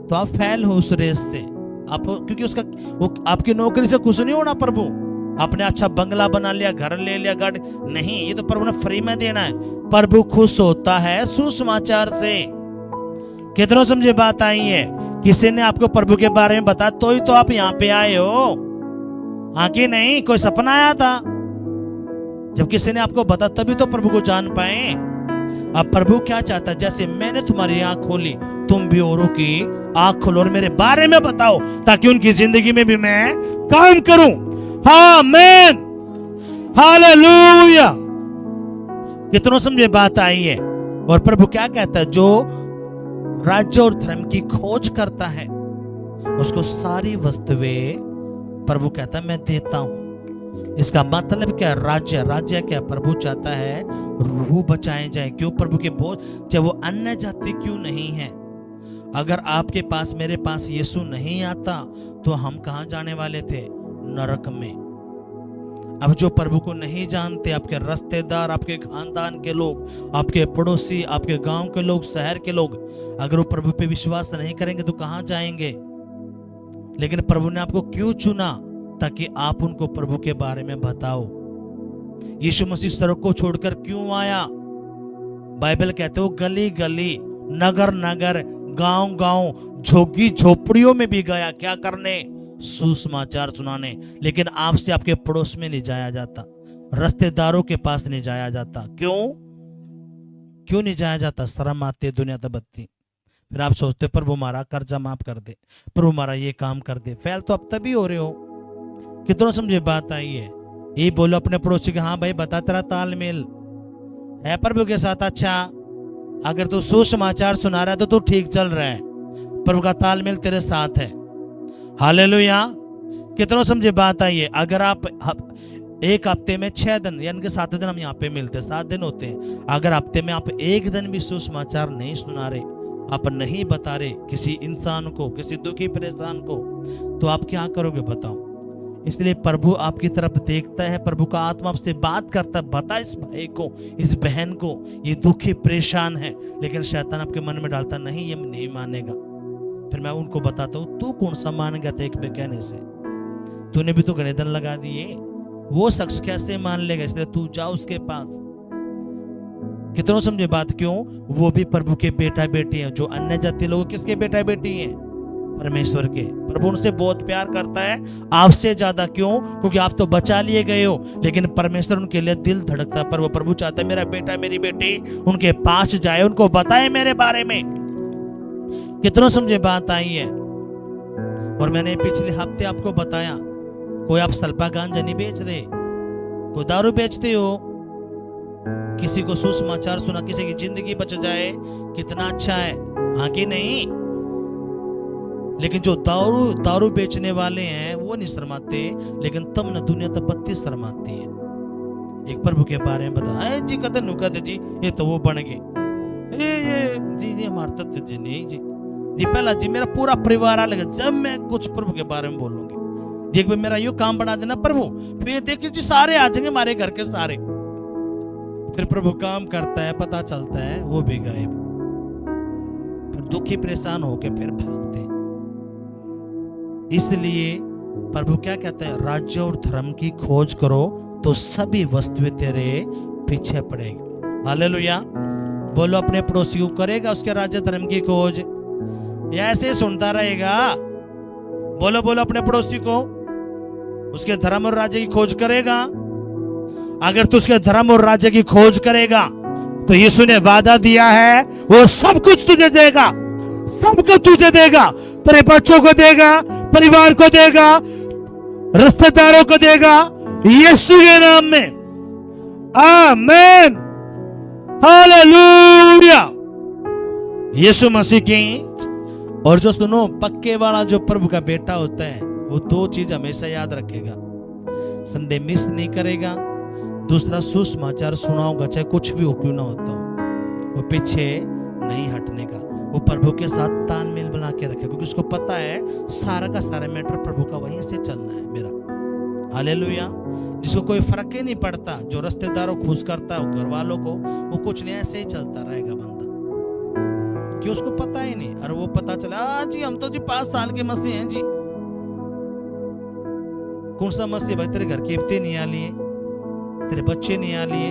तो आप फेल हो उस रेस से। आप, क्योंकि उसका वो आपकी नौकरी से खुश नहीं होना। प्रभु आपने अच्छा बंगला बना लिया, घर ले लिया, गाड़ी नहीं, ये तो प्रभु ने फ्री में देना है। प्रभु खुश होता है सुसमाचार से। कितनों समझे बात आई है? किसी ने आपको प्रभु के बारे में बताया तो ही तो आप यहाँ पे आए हो। हाँ कि नहीं? कोई सपना आया था? जब किसी ने आपको बताया तभी तो प्रभु को जान पाए। अब प्रभु क्या चाहता है? जैसे मैंने तुम्हारी आंख खोली, तुम भी औरों की आंख खोलो और मेरे बारे में बताओ, ताकि उनकी जिंदगी में भी मैं काम करूं। आमीन, हालेलुया। कितनों समझे बात आई है? और प्रभु क्या कहता है? जो राज्य और धर्म की खोज करता है उसको सारी वस्तुएं प्रभु कहता है मैं देता हूं। इसका मतलब क्या? राज्य। राज्य क्या? प्रभु चाहता है रूह बचाए जाए। क्यों? प्रभु के बोझ, चाहे वो अन्य जाति क्यों नहीं है। अगर आपके पास, मेरे पास यीशु नहीं आता तो हम कहाँ जाने वाले थे? नरक में। अब जो प्रभु को नहीं जानते, आपके रिश्तेदार, आपके खानदान के लोग, आपके पड़ोसी, आपके गांव के लोग, शहर के लोग, अगर वो प्रभु पे विश्वास नहीं करेंगे तो कहाँ जाएंगे? लेकिन प्रभु ने आपको क्यों चुना? ताकि आप उनको प्रभु के बारे में बताओ। यीशु मसीह सड़क को छोड़कर क्यों आया? बाइबल कहते हो गली गली, नगर नगर, गांव गांव, झोगी झोपड़ियों में भी गया। क्या करने? सुसमाचार सुनाने। लेकिन आपसे आपके पड़ोस में नहीं जाया जाता, रिश्तेदारों के पास नहीं जाया जाता। क्यों नहीं जाया जाता? शर्म आती है, दुनिया तबत्ती। फिर आप सोचते प्रभु हमारा कर्जा माफ कर दे, प्रभु हमारा ये काम कर दे। फेल तो अब तभी हो रहे हो। कितना समझे बात आई है? ये बोलो अपने पड़ोसी के, हाँ भाई बता तेरा तालमेल है प्रभु के साथ? अच्छा, अगर तू सुसमाचार सुना रहा है तो तू ठीक चल रहा है, प्रभु का तालमेल तेरे साथ है। हालेलुया। कितना समझे बात आई है? अगर आप एक हफ्ते में 6 दिन, यानी कि 7 दिन हम यहाँ पे मिलते, 7 दिन होते हैं। अगर हफ्ते में आप एक दिन भी सुसमाचार नहीं सुना रहे, आप नहीं बता रहे किसी इंसान को, किसी दुखी परेशान को, तो आप क्या करोगे बताओ? इसलिए प्रभु आपकी तरफ देखता है, प्रभु का आत्मा आपसे बात करता है। बता इस भाई को, इस बहन को, ये दुखी परेशान है। लेकिन शैतान आपके मन में डालता, नहीं ये नहीं मानेगा। फिर मैं उनको बताता हूँ, तू कौन सा मानेगा? एक पे कहने से तूने भी तो गनेदन लगा दिए, वो शख्स कैसे मान लेगा? इसलिए तू जा उसके पास। कितनों समझे बात? क्यों? वो भी प्रभु के बेटा बेटी हैं। जो अन्य जाति लोग किसके बेटा बेटी हैं? परमेश्वर के। प्रभु उनसे बहुत प्यार करता है, आपसे ज्यादा। क्यों? क्योंकि आप तो बचा लिए गए हो, लेकिन परमेश्वर उनके लिए दिल धड़कता है। पर वो प्रभु चाहता है मेरा बेटा मेरी बेटी उनके पास जाए, उनको बताए मेरे बारे में। कितनों समझे बात आई है? और मैंने पिछले हफ्ते आपको बताया, कोई आप सल्पा गांजा नहीं बेच रहे, कोई दारू बेचते हो, किसी को सुसमाचार सुना, किसी की जिंदगी बच जाए, कितना अच्छा है, हाँ कि नहीं? लेकिन जो दारू बेचने वाले हैं वो नहीं शर्माते, लेकिन तब न दुनिया तब शर्माती है। एक प्रभु के बारे में बता जी, कदर नुकद जी, ये तो वो बन गए, ये जी हमारे तत्व जी नहीं जी पहला जी मेरा पूरा परिवार अलग है। जब मैं कुछ प्रभु के बारे में बोलूंगी जी, एक बार मेरा यू काम बना देना प्रभु, फिर देखिए जी सारे आ जाएंगे, हमारे घर के सारे। फिर प्रभु काम करता है, पता चलता है वो भी गायब। फिर दुखी परेशान होके फिर भागते। इसलिए प्रभु क्या कहता है? राज्य और धर्म की खोज करो तो सभी वस्तुएं तेरे पीछे पड़ेगी। हालेलुया। बोलो अपने पड़ोसी को, करेगा उसके राज्य धर्म की खोज या ऐसे सुनता रहेगा? बोलो बोलो अपने पड़ोसी को, उसके धर्म और राज्य की खोज करेगा? अगर तू उसके धर्म और राज्य की खोज करेगा तो यीशु ने वादा दिया है वो सब कुछ तुझे देगा, सब कुछ तुझे देगा। तेरे बच्चों को देगा, परिवार को देगा, रिश्तेदारों को देगा, यीशु के नाम में। आमीन, हालेलुया। यीशु मसीह की। और जो सुनो, पक्के वाला जो प्रभु का बेटा होता है वो 2 चीज हमेशा याद रखेगा, संडे मिस नहीं करेगा, दूसरा सुसमाचार सुनाओगा चाहे कुछ भी हो क्यों ना होता हो, वो पीछे नहीं हटने का, वो प्रभु के साथ तालमेल बना के रखे, क्योंकि उसको पता है सारा का सारा मैटर प्रभु का वहीं से चलना है मेरा। हालेलुया। जिसको कोई फर्क ही नहीं पड़ता, जो रिश्तेदारों को खुश करता है, घर वालों को, वो कुछ नहीं, ऐसे ही चलता रहेगा बंदा, कि उसको पता ही नहीं। और वो पता चला जी हम तो जी 5 साल के मसीह हैं जी। कौन सा मसीह भाई? तेरे घर के इब्ते नहीं आ लिए, तेरे बच्चे नहीं आ लिए।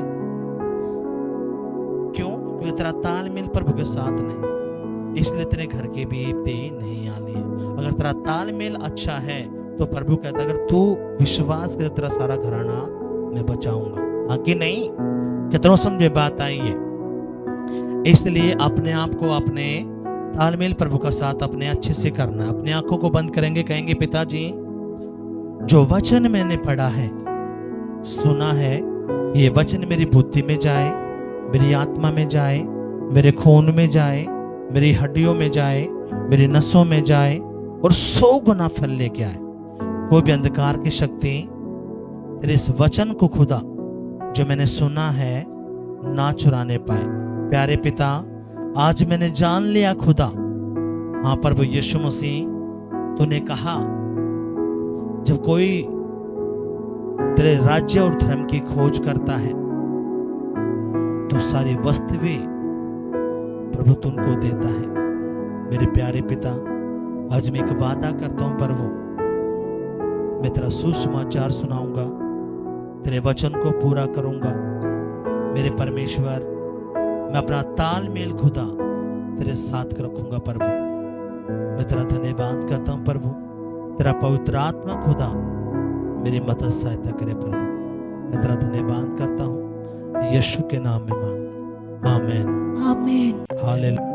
क्यों? क्योंकि तेरा तालमेल प्रभु के साथ नहीं, इसलिए तेरे घर के भी इब्ते नहीं आ लिए। अगर तेरा तालमेल अच्छा है तो प्रभु कहता है अगर तू विश्वास करे तेरा सारा घराना मैं बचाऊंगा, हाँ कि नहीं? कितना समझे बात आई है? इसलिए अपने आप को अपने तालमेल प्रभु का साथ अपने अच्छे से करना। अपनी आंखों को बंद करेंगे, कहेंगे पिताजी जो वचन मैंने पढ़ा है, सुना है, ये वचन मेरी बुद्धि में जाए, मेरी आत्मा में जाए, मेरे खून में जाए, मेरी हड्डियों में जाए, मेरी नसों में जाए और 100 गुना फल लेके आए। कोई भी अंधकार की शक्ति तेरे इस वचन को खुदा जो मैंने सुना है ना चुराने पाए। प्यारे पिता, आज मैंने जान लिया खुदा, हाँ प्रभु यीशु मसीह, तूने कहा जब कोई तेरे राज्य और धर्म की खोज करता है तो सारी वस्तुएं प्रभु तुमको देता है। मेरे प्यारे पिता, आज मैं एक वादा करता हूं प्रभु, मैं तेरा सुसमाचार सुनाऊंगा, तेरे वचन को पूरा करूंगा। मेरे परमेश्वर, मैं अपना तालमेल खुदा तेरे साथ रखूंगा प्रभु। मैं तेरा धन्यवाद करता हूं प्रभु, तेरा पवित्र आत्मा खुदा मेरी मदद सहायता करे प्रभु। मैं तेरा धन्यवाद करता हूं, यीशु के नाम में मांग, आमीन। आमीन। हालेलुया।